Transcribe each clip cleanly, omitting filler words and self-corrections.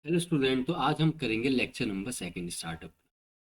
Hello student. तो आज हम करेंगे lecture number second startup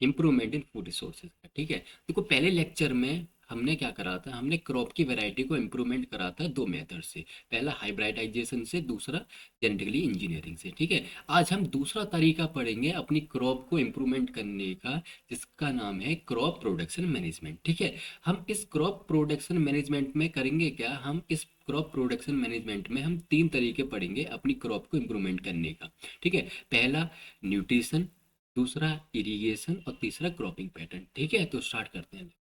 improvement in food resources का। ठीक है, देखो पहले लेक्चर में हमने क्या करा था, हमने क्रॉप की वैरायटी को इम्प्रूवमेंट करा था दो मेथड से। पहला हाइब्रिडाइजेशन से, दूसरा जेनेटिकली इंजीनियरिंग से। ठीक है, आज हम दूसरा तरीका पढ़ेंगे अपनी क्रॉप को इम्प्रूवमेंट करने का, जिसका नाम है क्रॉप प्रोडक्शन मैनेजमेंट। ठीक है, हम इस क्रॉप प्रोडक्शन मैनेजमेंट में करेंगे क्या, हम इस क्रॉप प्रोडक्शन मैनेजमेंट में हम तीन तरीके पढ़ेंगे अपनी क्रॉप को इम्प्रूवमेंट करने का। ठीक है, पहला न्यूट्रिशन, दूसरा इरिगेशन और तीसरा क्रॉपिंग पैटर्न। ठीक है, तो स्टार्ट करते हैं लेक्चर।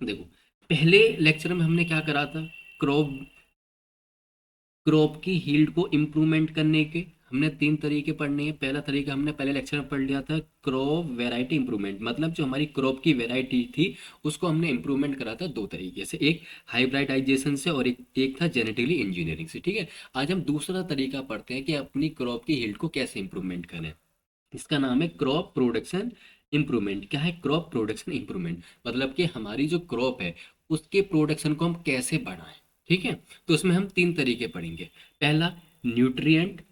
देखो, पहले लेक्चर में हमने क्या करा था, क्रॉप क्रॉप की हील्ड को इम्प्रूवमेंट करने के हमने तीन तरीके पढ़ने हैं। पहला तरीका हमने पहले लेक्चर में पढ़ लिया था, क्रॉप वैरायटी इंप्रूवमेंट, मतलब जो हमारी क्रॉप की वैरायटी थी उसको हमने इम्प्रूवमेंट करा था दो तरीके से, एक हाइब्रिडाइजेशन से और एक था जेनेटिकली इंजीनियरिंग से। ठीक है, आज हम दूसरा तरीका पढ़ते हैं कि अपनी क्रॉप की हील्ड को कैसे इंप्रूवमेंट करें। इसका नाम है क्रॉप प्रोडक्शन इम्प्रूवमेंट। क्या है क्रॉप प्रोडक्शन इम्प्रूवमेंट, मतलब कि हमारी जो क्रॉप है उसके प्रोडक्शन को हम कैसे बढ़ाएं। ठीक है, तो उसमें हम तीन तरीके पढ़ेंगे। पहला न्यूट्रिएंट,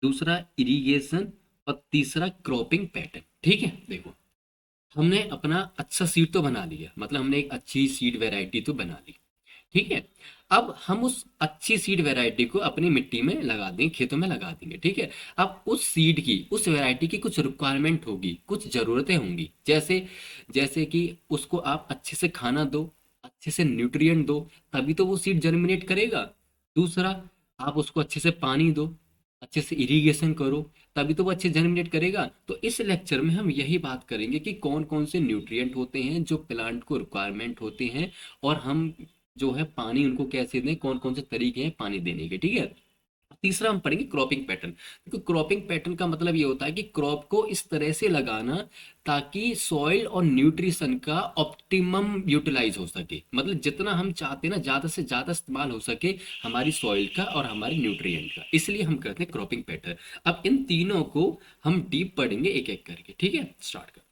दूसरा इरिगेशन और तीसरा क्रॉपिंग पैटर्न। ठीक है, देखो हमने अपना अच्छा सीड तो बना लिया, मतलब हमने एक अच्छी सीड वैरायटी तो बना ली। ठीक है, अब हम उस अच्छी सीड वैरायटी को अपनी मिट्टी में लगा देंगे, खेतों में लगा देंगे। ठीक है, अब उस सीड की, उस वैरायटी की कुछ रिक्वायरमेंट होगी, कुछ ज़रूरतें होंगी, जैसे जैसे कि उसको आप अच्छे से खाना दो, अच्छे से न्यूट्रिएंट दो, तभी तो वो सीड जर्मिनेट करेगा। दूसरा, आप उसको अच्छे से पानी दो, अच्छे से इरिगेशन करो, तभी तो वो अच्छे जर्मिनेट करेगा। तो इस लेक्चर में हम यही बात करेंगे कि कौन कौन से न्यूट्रिएंट होते हैं जो प्लांट को रिक्वायरमेंट होते हैं, और हम जो है पानी उनको कैसे दें, कौन कौन से तरीके हैं पानी देने के। ठीक है, तीसरा हम पढ़ेंगे क्रॉपिंग पैटर्न। देखो क्रॉपिंग पैटर्न का मतलब ये होता है कि क्रॉप को इस तरह से लगाना ताकि सॉइल और न्यूट्रिशन का ऑप्टिमम यूटिलाइज हो सके, मतलब जितना हम चाहते हैं ना ज़्यादा से ज़्यादा इस्तेमाल हो सके हमारी सॉइल का और हमारे न्यूट्रिएंट का, इसलिए हम करते हैं क्रॉपिंग पैटर्न। अब इन तीनों को हम डीप पढ़ेंगे एक एक करके। ठीक है, स्टार्ट कर।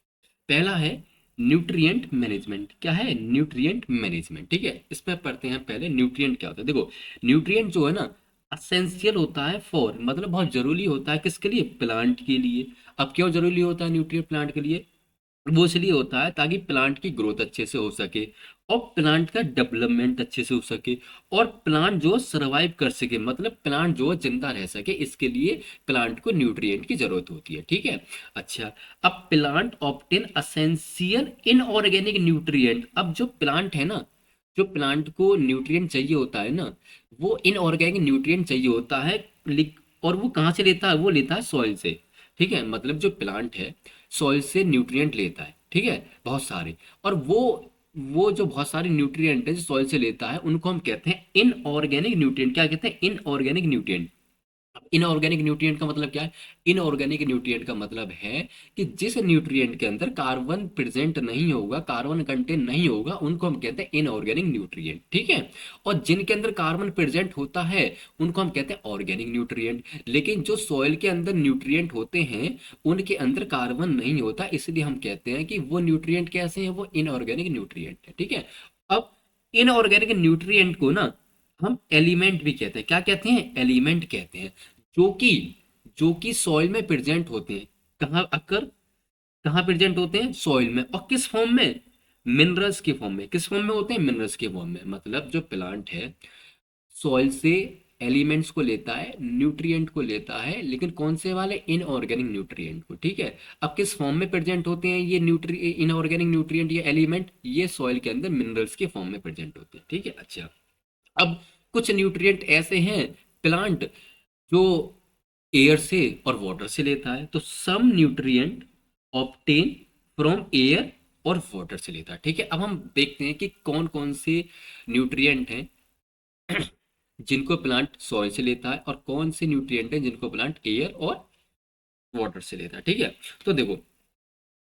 पहला है न्यूट्रिएंट मैनेजमेंट। क्या है न्यूट्रिएंट मैनेजमेंट? ठीक है, इस पर पढ़ते हैं पहले न्यूट्रिएंट क्या होता है। देखो न्यूट्रिएंट जो है ना, असेंशियल होता है फॉर, मतलब बहुत जरूरी होता है किसके लिए, प्लांट के लिए। अब क्यों जरूरी होता है न्यूट्रिएंट प्लांट के लिए, वो इसलिए होता है ताकि प्लांट की ग्रोथ अच्छे से हो सके और प्लांट का डेवलपमेंट अच्छे से हो सके और प्लांट जो सरवाइव कर सके, मतलब प्लांट जो है जिंदा रह सके, इसके लिए प्लांट को न्यूट्रिएंट की जरूरत होती है। ठीक है, अच्छा, अब plant obtain essential inorganic nutrient. अब जो प्लांट है ना, जो प्लांट को न्यूट्रिएंट चाहिए होता है ना, वो इनऑर्गेनिक न्यूट्रिएंट चाहिए होता है, और वो कहाँ से लेता है, वो लेता है सॉइल से। ठीक है, मतलब जो प्लांट है सॉइल से न्यूट्रिएंट लेता है। ठीक है, बहुत सारे, और वो जो बहुत सारे न्यूट्रिएंट है जो सॉइल से लेता है उनको हम कहते हैं इनऑर्गेनिक न्यूट्रिएंट। क्या कहते हैं, इनऑर्गेनिक न्यूट्रिएंट। इनऑर्गेनिक न्यूट्रिएंट का मतलब क्या है, इनऑर्गेनिक न्यूट्रिएंट का मतलब है कि जिस न्यूट्रिएंट के अंदर कार्बन प्रेजेंट नहीं होगा, कार्बन कंटेंट नहीं होगा, उनको हम कहते हैं इनऑर्गेनिक न्यूट्रिएंट। ठीक है, और जिनके अंदर कार्बन प्रेजेंट होता है उनको हम कहते हैं ऑर्गेनिक न्यूट्रिएंट। लेकिन जो सॉइल के अंदर न्यूट्रिएंट होते हैं उनके अंदर कार्बन नहीं होता, इसलिए हम कहते हैं कि वो न्यूट्रिएंट कैसे हैं, वो इनऑर्गेनिक न्यूट्रिएंट है। ठीक है, अब इनऑर्गेनिक न्यूट्रिएंट को ना हम एलिमेंट भी कहते हैं। क्या कहते हैं, एलिमेंट कहते हैं, जो कि जो कि सॉइल में प्रेजेंट होते हैं। कहाँ अक्कर, कहाँ प्रेजेंट होते हैं, सॉइल में, और किस फॉर्म में, मिनरल्स के फॉर्म में। किस फॉर्म में होते हैं, मिनरल्स के फॉर्म में। मतलब जो प्लांट है सॉइल से एलिमेंट्स को लेता है, न्यूट्रिएंट को लेता है, लेकिन कौन से वाले, इनऑर्गेनिक न्यूट्रिएंट को। ठीक है, अब किस फॉर्म में प्रेजेंट होते हैं ये न्यूट्री इनऑर्गेनिक न्यूट्रिएंट, ये एलिमेंट, ये सॉइल के अंदर मिनरल्स के फॉर्म में प्रेजेंट होते हैं। ठीक है, अच्छा, अब कुछ न्यूट्रिएंट ऐसे हैं प्लांट जो एयर से और वाटर से लेता है, तो सम न्यूट्रिएंट ऑब्टेन फ्रॉम एयर और वाटर से लेता है। ठीक है, अब हम देखते हैं कि कौन कौन से न्यूट्रिएंट हैं जिनको प्लांट सॉइल से लेता है, और कौन से न्यूट्रिएंट हैं जिनको प्लांट एयर और वाटर से लेता है। ठीक है, तो देखो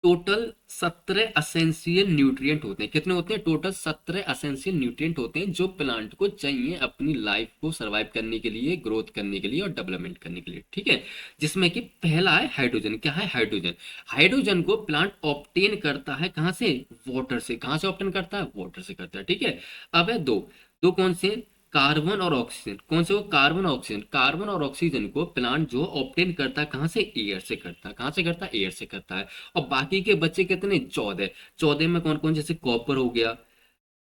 टोटल 17 असेंशियल न्यूट्रिएंट होते हैं। कितने होते हैं, टोटल 17 असेंशियल न्यूट्रिएंट होते हैं जो प्लांट को चाहिए अपनी लाइफ को सरवाइव करने के लिए, ग्रोथ करने के लिए और डेवलपमेंट करने के लिए। ठीक है, जिसमें कि पहला है हाइड्रोजन। क्या है, हाइड्रोजन। हाइड्रोजन को प्लांट ऑब्टेन करता है कहाँ से, वाटर से। कहाँ से ऑब्टेन करता है, वाटर से करता है। ठीक है, अब है दो, दो कौन से, कार्बन और ऑक्सीजन, कौन से? वो कार्बन और ऑक्सीजन। कार्बन और ऑक्सीजन को प्लांट जो ऑब्टेन करता है कहाँ से? एयर से करता है। कहाँ से करता है? एयर से करता है। और बाकी के बच्चे कितने? 14। 14 में कौन कौन? जैसे कॉपर हो गया,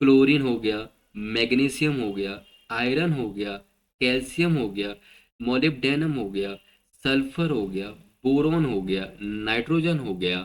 क्लोरीन हो गया, मैग्नीशियम हो गया, आयरन हो गया, कैल्शियम हो गया, मोलिब्डेनम हो गया, सल्फर हो गया, बोरॉन हो गया, नाइट्रोजन हो गया,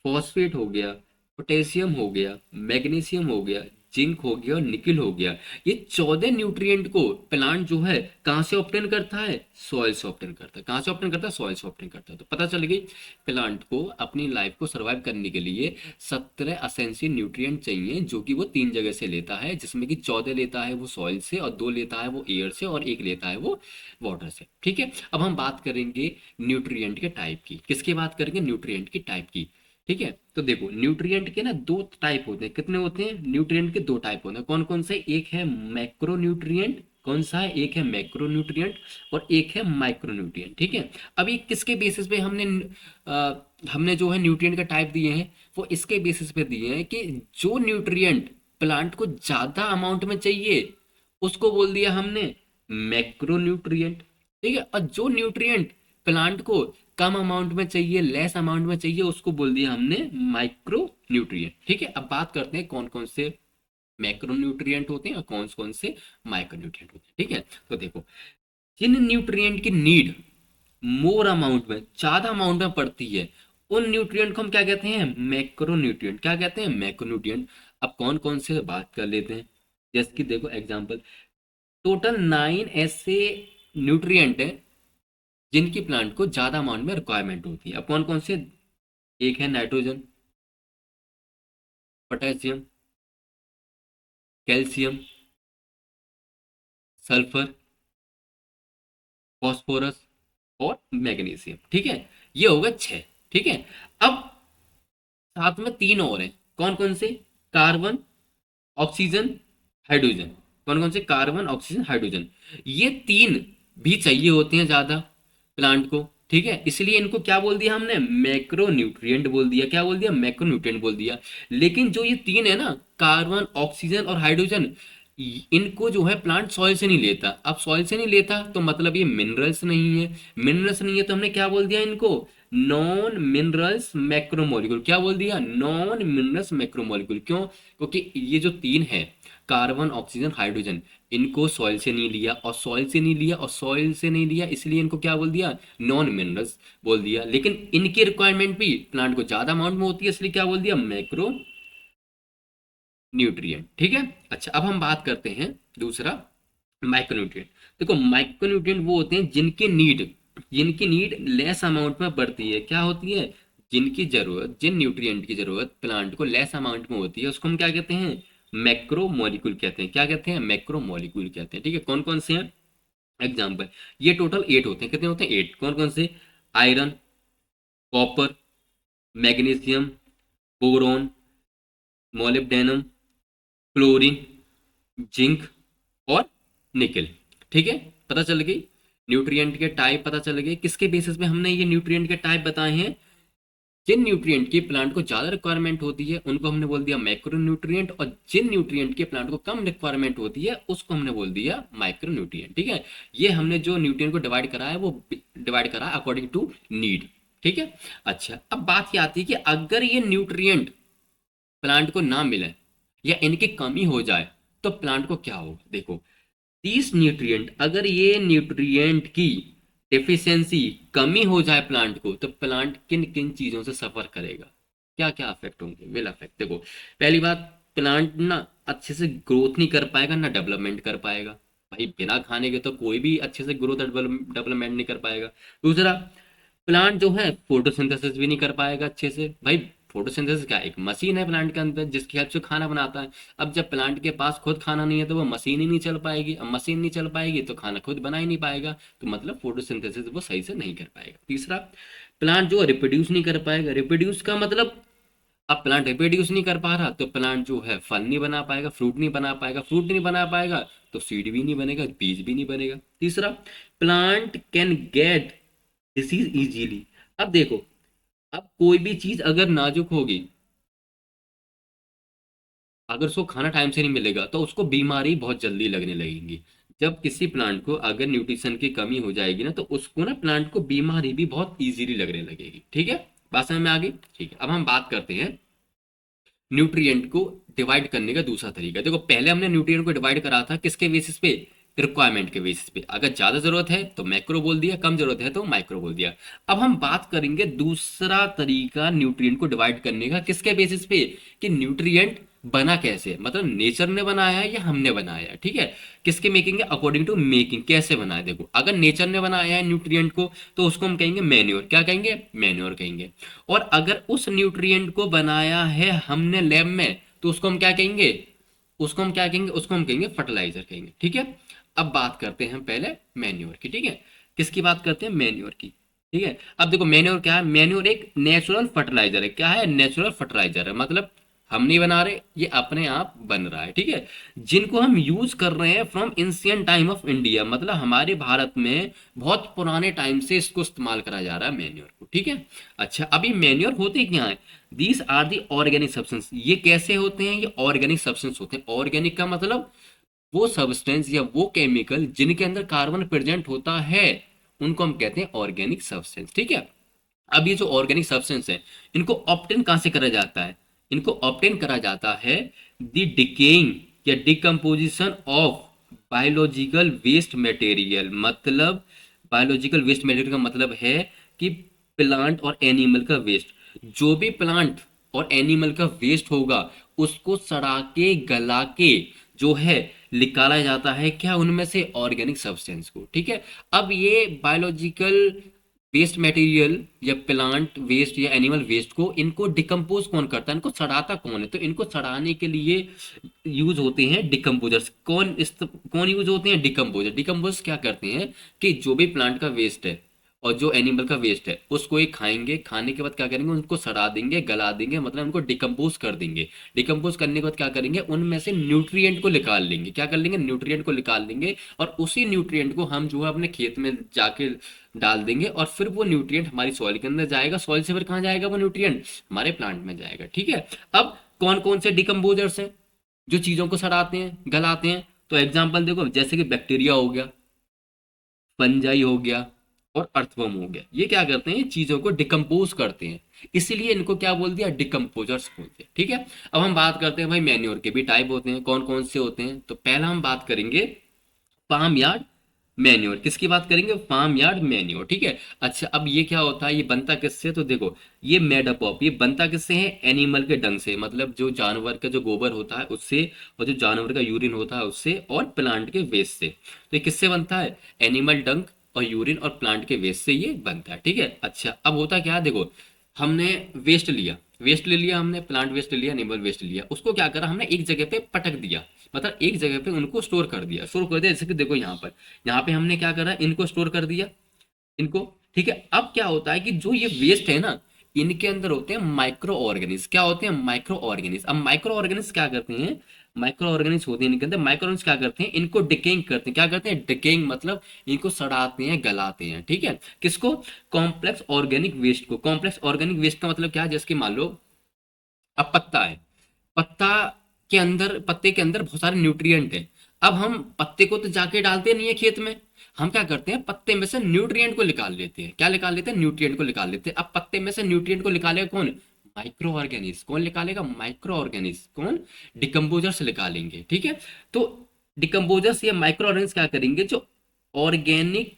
फॉस्फेट हो गया, पोटेशियम हो गया, मैग्नीशियम हो गया, जिंक हो गया और निकिल हो गया। ये 14 न्यूट्रिएंट को प्लांट जो है कहाँ से ऑब्टेन करता है? सॉइल से ऑब्टेन करता है। कहाँ से ऑब्टेन करता है? सॉइल से ऑब्टेन करता है। तो पता चल गई, प्लांट को अपनी लाइफ को सर्वाइव करने के लिए 17 असेंशियल न्यूट्रिएंट चाहिए, जो कि वो 3 जगह से लेता है, जिसमें कि 14 लेता है वो सॉइल से, और 2 लेता है वो एयर से, और 1 लेता है वो वाटर से। ठीक है, अब हम बात करेंगे न्यूट्रिएंट के टाइप की। किसकी बात करेंगे? न्यूट्रिएंट की टाइप की। ठीक है, तो देखो न्यूट्रिएंट के ना 2 टाइप होते हैं। कितने होते हैं? न्यूट्रिएंट के 2 टाइप होते हैं। कौन कौन से? एक है मैक्रो न्यूट्रिएंट। कौन सा है? एक है मैक्रो न्यूट्रिएंट और एक है माइक्रो न्यूट्रिएंट। ठीक है, अब ये किसके बेसिस पे हमने जो है न्यूट्रिएंट का टाइप दिए हैं, वो इसके बेसिस पे दिए हैं कि जो न्यूट्रिएंट प्लांट को ज्यादा अमाउंट में चाहिए उसको बोल दिया हमने मैक्रो न्यूट्रिएंट। ठीक है, और जो न्यूट्रिएंट प्लांट को कम अमाउंट में चाहिए, लेस अमाउंट में चाहिए, उसको बोल दिया हमने माइक्रो न्यूट्रिएंट। ठीक है, अब बात करते हैं कौन कौन से मैक्रो न्यूट्रिएंट होते हैं और कौन कौन से माइक्रो न्यूट्रिएंट होते हैं। ठीक है, तो देखो, जिन न्यूट्रिएंट की नीड मोर अमाउंट में, ज्यादा अमाउंट में पड़ती है, उन न्यूट्रिएंट को हम क्या कहते हैं? Macro nutrient. क्या कहते हैं? Macro nutrient. अब कौन कौन से बात कर लेते हैं, जैसे कि देखो एग्जांपल, टोटल 9 ऐसे न्यूट्रिएंट है जिनकी प्लांट को ज्यादा अमाउंट में रिक्वायरमेंट होती है। अब कौन कौन से? एक है nitrogen, potassium, calcium, sulphur, phosphorus और मैग्नीशियम। ठीक है, ये हो गए 6। ठीक है, अब साथ में 3 और हैं। कौन कौन से? Carbon, oxygen, hydrogen. कौन कौन से? Carbon, oxygen, hydrogen. ये 3 भी चाहिए होते हैं ज्यादा प्लांट को। ठीक है, इसलिए इनको क्या बोल दिया हमने? मैक्रो न्यूट्रिएंट बोल दिया। क्या बोल दिया? मैक्रो न्यूट्रिएंट बोल दिया। लेकिन जो ये 3 है ना, कार्बन, ऑक्सीजन और हाइड्रोजन, इनको जो है प्लांट सॉइल से नहीं लेता। अब सॉइल से नहीं लेता तो मतलब ये मिनरल्स नहीं है। मिनरल्स नहीं है तो हमने क्या बोल दिया इनको? Non minerals macromolecule. क्या बोल दिया? Non minerals macromolecule. क्यों? क्योंकि ये जो 3 है, कार्बन, ऑक्सीजन, हाइड्रोजन, इनको सॉइल से नहीं लिया, और सॉइल से नहीं लिया और सॉइल से नहीं लिया, इसलिए इनको क्या बोल दिया? नॉन मिनरल्स बोल दिया। लेकिन इनकी रिक्वायरमेंट भी प्लांट को ज्यादा अमाउंट में होती है, इसलिए क्या बोल दिया? Macro nutrient. ठीक है, अच्छा अब हम बात करते हैं दूसरा, माइक्रोन्यूट्रिएंट। देखो, माइक्रोन्यूट्रिएंट वो होते हैं जिनकी नीड लेस अमाउंट में बढ़ती है। क्या होती है? जिनकी जरूरत, जिन न्यूट्रिएंट की जरूरत प्लांट को लेस अमाउंट में होती है, उसको हम क्या कहते हैं? मैक्रो मॉलिक्यूल कहते हैं। क्या कहते हैं? मैक्रो मॉलिक्यूल कहते हैं। ठीक है, कौन कौन से हैं? एग्जाम्पल, ये टोटल 8 होते हैं। कितने होते हैं? 8। कौन कौन से? Iron, copper, magnesium, boron, molybdenum, chlorine, zinc और निकेल। ठीक है, पता चल गई न्यूट्रिएंट के टाइप। पता चल गए किसके बेसिस पे हमने ये न्यूट्रिएंट के टाइप बताए हैं? जिन न्यूट्रिएंट की प्लांट को ज्यादा रिक्वायरमेंट होती है उनको हमने बोल दिया मैक्रो न्यूट्रिएंट, और जिन न्यूट्रिएंट की प्लांट को कम रिक्वायरमेंट होती है उसको हमने बोल दिया माइक्रो न्यूट्रिएंट। ठीक है, ये हमने जो न्यूट्रिएंट को डिवाइड करा है वो डिवाइड करा अकॉर्डिंग टू नीड। ठीक है, अच्छा अब बात ये आती है कि अगर ये न्यूट्रिएंट प्लांट को ना मिले या इनकी कमी हो जाए तो प्लांट को क्या होगा? देखो, 30 न्यूट्रिएंट, अगर ये न्यूट्रिएंट की डेफिशिएंसी, कमी हो जाए प्लांट को, तो प्लांट किन किन चीजों से सफर करेगा? क्या क्या अफेक्ट होंगे? विल अफेक्ट, देखो, पहली बात, प्लांट ना अच्छे से ग्रोथ नहीं कर पाएगा, ना डेवलपमेंट कर पाएगा। भाई बिना खाने के तो कोई भी अच्छे से ग्रोथ डेवलपमेंट नहीं कर पाएगा। दूसरा, प्लांट जो है फोटोसिंथेसिस भी नहीं कर पाएगा अच्छे से। भाई फोटोसिंथेसिस क्या है? एक मशीन है प्लांट के अंदर जिसकी हेल्प से खाना बनाता है। अब जब प्लांट के पास खुद खाना नहीं है तो वो मशीन ही नहीं चल पाएगी। अब मशीन नहीं चल पाएगी तो खाना खुद बना ही नहीं पाएगा, तो मतलब फोटोसिंथेसिस वो सही से नहीं कर पाएगा। तीसरा, प्लांट जो रिप्रोड्यूस नहीं कर पाएगा। रिप्रोड्यूस का मतलब, अब प्लांट रिप्रोड्यूस नहीं कर पा रहा तो प्लांट जो है फल नहीं बना पाएगा, फ्रूट नहीं बना पाएगा। फ्रूट नहीं बना पाएगा तो सीड भी नहीं बनेगा, बीज भी नहीं बनेगा। तीसरा, plant can get disease easily. अब देखो, अब कोई भी चीज अगर नाजुक होगी अगर उसको खाना टाइम से नहीं मिलेगा तो उसको बीमारी बहुत जल्दी लगने लगेंगी। जब किसी प्लांट को अगर न्यूट्रिशन की कमी हो जाएगी ना, तो उसको ना प्लांट को बीमारी भी बहुत इजीली लगने लगेगी। ठीक है, बात समझ में आ गई। ठीक है, अब हम बात करते हैं न्यूट्रिएंट को डिवाइड करने का दूसरा तरीका। देखो पहले हमने न्यूट्रिएंट को डिवाइड करा था किसके बेसिस पे, रिक्वायरमेंट के बेसिस पे। अगर ज्यादा जरूरत है तो मैक्रो बोल दिया, कम जरूरत है तो माइक्रो बोल दिया। अब हम बात करेंगे दूसरा तरीका न्यूट्रिएंट को डिवाइड करने का, किसके बेसिस पे, कि न्यूट्रिएंट बना कैसे, मतलब नेचर ने बनाया है या हमने बनाया है। ठीक है, किसके मेकिंग है, अकॉर्डिंग टू मेकिंग, कैसे बनाया। देखो अगर नेचर ने बनाया है न्यूट्रिएंट को तो उसको हम कहेंगे मैन्योर। क्या कहेंगे, मैन्योर कहेंगे। और अगर उस न्यूट्रिएंट को बनाया है हमने लैब में तो उसको हम क्या कहेंगे, उसको हम क्या कहेंगे, उसको हम कहेंगे फर्टिलाइजर कहेंगे। ठीक है, अब बात करते हैं पहले मैन्योर की। ठीक है, किसकी बात करते हैं, मैन्योर की। ठीक है, अब देखो मैन्योर क्या है, मैन्योर एक नेचुरल फर्टिलाइजर है। क्या है, नेचुरल फर्टिलाइजर है, मतलब हम नहीं बना रहे, ये अपने आप बन रहा है। ठीक है, जिनको हम यूज कर रहे हैं from ancient time of India, मतलब हमारे भारत में बहुत पुराने टाइम से इसको इस्तेमाल करा जा रहा है मैन्योर को। ठीक है, अच्छा अब ये मैन्योर होते क्या है, these are the organic substance. ये कैसे होते हैं, ये ऑर्गेनिक सब्सटेंस होते हैं। ऑर्गेनिक का मतलब वो सब्सटेंस या वो केमिकल जिनके अंदर कार्बन प्रेजेंट होता है, उनको हम कहते हैं ऑर्गेनिक सब्सटेंस। ठीक है, अब ये जो ऑर्गेनिक सब्सटेंस है, इनको ऑप्टेन कहां से करा जाता है, इनको ऑप्टेन करा जाता है द डिकेइंग या decomposition of biological waste material. मतलब बायोलॉजिकल वेस्ट मटेरियल का मतलब है कि प्लांट और एनिमल का वेस्ट, जो भी प्लांट और एनिमल का वेस्ट होगा उसको सड़ा के गला के जो है निकाला जाता है, क्या, उनमें से ऑर्गेनिक सब्सटेंस को। ठीक है, अब ये बायोलॉजिकल वेस्ट मटेरियल या प्लांट वेस्ट या एनिमल वेस्ट को, इनको डिकम्पोज कौन करता है, इनको सड़ाता कौन है, तो इनको सड़ाने के लिए यूज होते हैं डिकम्पोजर्स। कौन यूज होते हैं, डिकम्पोजर। डिकम्पोजर्स क्या करते हैं कि जो भी प्लांट का वेस्ट है और जो एनिमल का वेस्ट है उसको ये खाएंगे, खाने के बाद क्या करेंगे, उनको सड़ा देंगे, गला देंगे, मतलब उनको डिकम्पोज कर देंगे। डिकम्पोज करने के बाद क्या करेंगे, उनमें से न्यूट्रिएंट को निकाल लेंगे। क्या कर लेंगे, न्यूट्रिएंट को निकाल लेंगे, और उसी न्यूट्रिएंट को हम जो है अपने खेत में जाके डाल देंगे, और फिर वो न्यूट्रिएंट हमारी सॉइल के अंदर जाएगा। सॉइल से फिर कहाँ जाएगा वो न्यूट्रिएंट, हमारे प्लांट में जाएगा। ठीक है, अब कौन कौन से डिकम्पोजर्स हैं जो चीजों को सड़ाते हैं, गलाते हैं, तो एग्जाम्पल देखो, जैसे कि बैक्टीरिया हो गया, फंजाई हो गया, और अर्थवर्म हो गया। ये क्या करते हैं, चीजों को डिकम्पोज करते हैं, इसीलिए इनको क्या बोल दिया, डिकम्पोजर्स बोलते हैं। ठीक है, अब हम बात करते हैं भाई मैन्योर के भी टाइप होते हैं, कौन कौन से होते हैं। तो पहला हम बात करेंगे फार्म यार्ड मैन्योर। किसकी बात करेंगे, फार्म यार्ड मैन्योर। ठीक है, अच्छा अब ये क्या होता है, ये बनता किससे, तो देखो ये मेडअप ऑफ, ये बनता किससे है, एनिमल के डंग से, मतलब जो जानवर का जो गोबर होता है उससे, और जो जानवर का यूरिन होता है उससे, और प्लांट के वेस्ट से। तो ये किससे बनता है, एनिमल डंग और यूरिन और प्लांट के वेस्ट से ये बनता है। ठीक है, अच्छा अब होता क्या है, देखो हमने वेस्ट लिया, वेस्ट ले लिया हमने, प्लांट वेस्ट ले लिया, एनिमल वेस्ट लिया, उसको क्या करा हमने, एक जगह पे पटक दिया, मतलब एक जगह पे उनको स्टोर कर दिया। स्टोर कर दिया जैसे कि देखो यहाँ पे हमने क्या करा, इनको स्टोर कर दिया, इनको। ठीक है, अब क्या होता है कि जो ये वेस्ट है ना, इनके अंदर होते हैं माइक्रो ऑर्गेनिज। क्या होते हैं, माइक्रो ऑर्गेनिज। अब माइक्रो ऑर्गेनिज क्या करते हैं, माइक्रो ऑर्गेनिज होते हैं इनके अंदर, माइक्रो ऑर्गेनिज क्या करते हैं, इनको डिकेइंग करते हैं। क्या करते हैं, डिकेइंग मतलब इनको सड़ाते हैं, गलाते हैं। ठीक है, किसको, कॉम्प्लेक्स ऑर्गेनिक वेस्ट को। कॉम्प्लेक्स ऑर्गेनिक वेस्ट का मतलब क्या है, जैसे कि मान लो अब पत्ता है, पत्ता पत्ते के अंदर बहुत सारे न्यूट्रिएंट है। अब हम पत्ते को तो जाके डालते नहीं है खेत में, हम क्या करते हैं, पत्ते में से न्यूट्रिएंट को निकाल लेते हैं। क्या निकाल लेते हैं, न्यूट्रिएंट को निकाल लेते हैं। अब पत्ते में से न्यूट्रिएंट को निकालेगा कौन, माइक्रो ऑर्गेनिज। कौन निकालेगा, माइक्रो ऑर्गेनिज। कौन, डिकम्पोजर से निकालेंगे। ठीक है, तो डिकम्पोजर्स या माइक्रो ऑर्गेनिज क्या करेंगे, जो ऑर्गेनिक,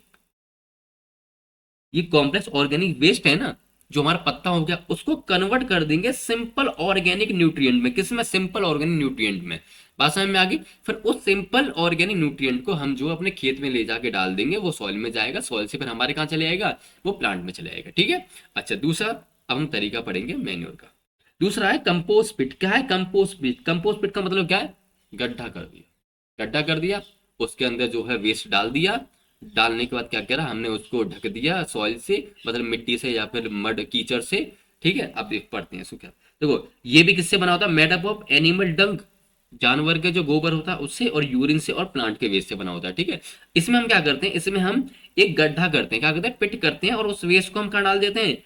ये कॉम्प्लेक्स ऑर्गेनिक वेस्ट है ना, जो हमारा पत्ता हो गया, उसको कन्वर्ट कर देंगे सिंपल ऑर्गेनिक न्यूट्रिएंट में। किसमें, सिंपल ऑर्गेनिक न्यूट्रिएंट में। बात समझ में आ गई। फिर उस सिंपल ऑर्गेनिक न्यूट्रिएंट को हम जो अपने खेत में ले जाके डाल देंगे, वो सॉइल में जाएगा, सॉइल से फिर हमारे कहाँ चले जाएगा, वो प्लांट में चले जाएगा। ठीक है, अच्छा दूसरा अब हम तरीका पढ़ेंगे मैन्योर का। दूसरा है कंपोस्ट पिट। क्या है कंपोस्ट पिट, कंपोस्ट पिट का मतलब क्या है, गड्ढा कर दिया, गड्ढा कर दिया, उसके अंदर जो है वेस्ट डाल दिया, डालने के बाद क्या करा हमने, उसको ढक दिया सॉइल से, मतलब मिट्टी से या फिर मड कीचड़ से। ठीक है, अब देख पढ़ते हैं इसको क्या। देखो ये भी किससे बना होता है, मेड अप ऑफ एनिमल डंग, जानवर के जो गोबर होता है उससे, और यूरिन से, और प्लांट के वेस्ट से बना होता है। ठीक है, इसमें हम क्या करते हैं, इसमें हम एक गड्ढा करते हैं, क्या करते हैं, पिट करते हैं, और उस वेस्ट को हम कहाँ डाल देते हैं,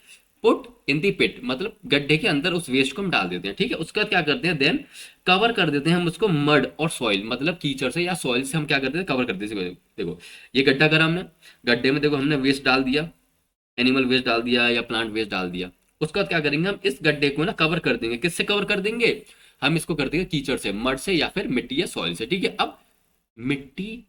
पुट इन दी पिट, मतलब गड्ढे के अंदर उस वेस्ट को हम डाल देते हैं, ठीक है। उसके बाद क्या करते हैं, देन कवर कर देते हैं हम उसको मड और सॉइल, मतलब कीचड़ से या सॉइल से हम क्या करते हैं, कवर कर देते हैं। देखो ये गड्ढा करा हमने, गड्ढे में देखो हमने वेस्ट डाल दिया, एनिमल वेस्ट डाल दिया या प्लांट वेस्ट डाल दिया। उसके बाद क्या करेंगे, हम इस गड्ढे को ना कवर कर देंगे, किससे कवर कर देंगे, हम इसको कर देंगे कीचड़ से, मड से या फिर मिट्टी या सॉइल से, ठीक है। अब मिट्टी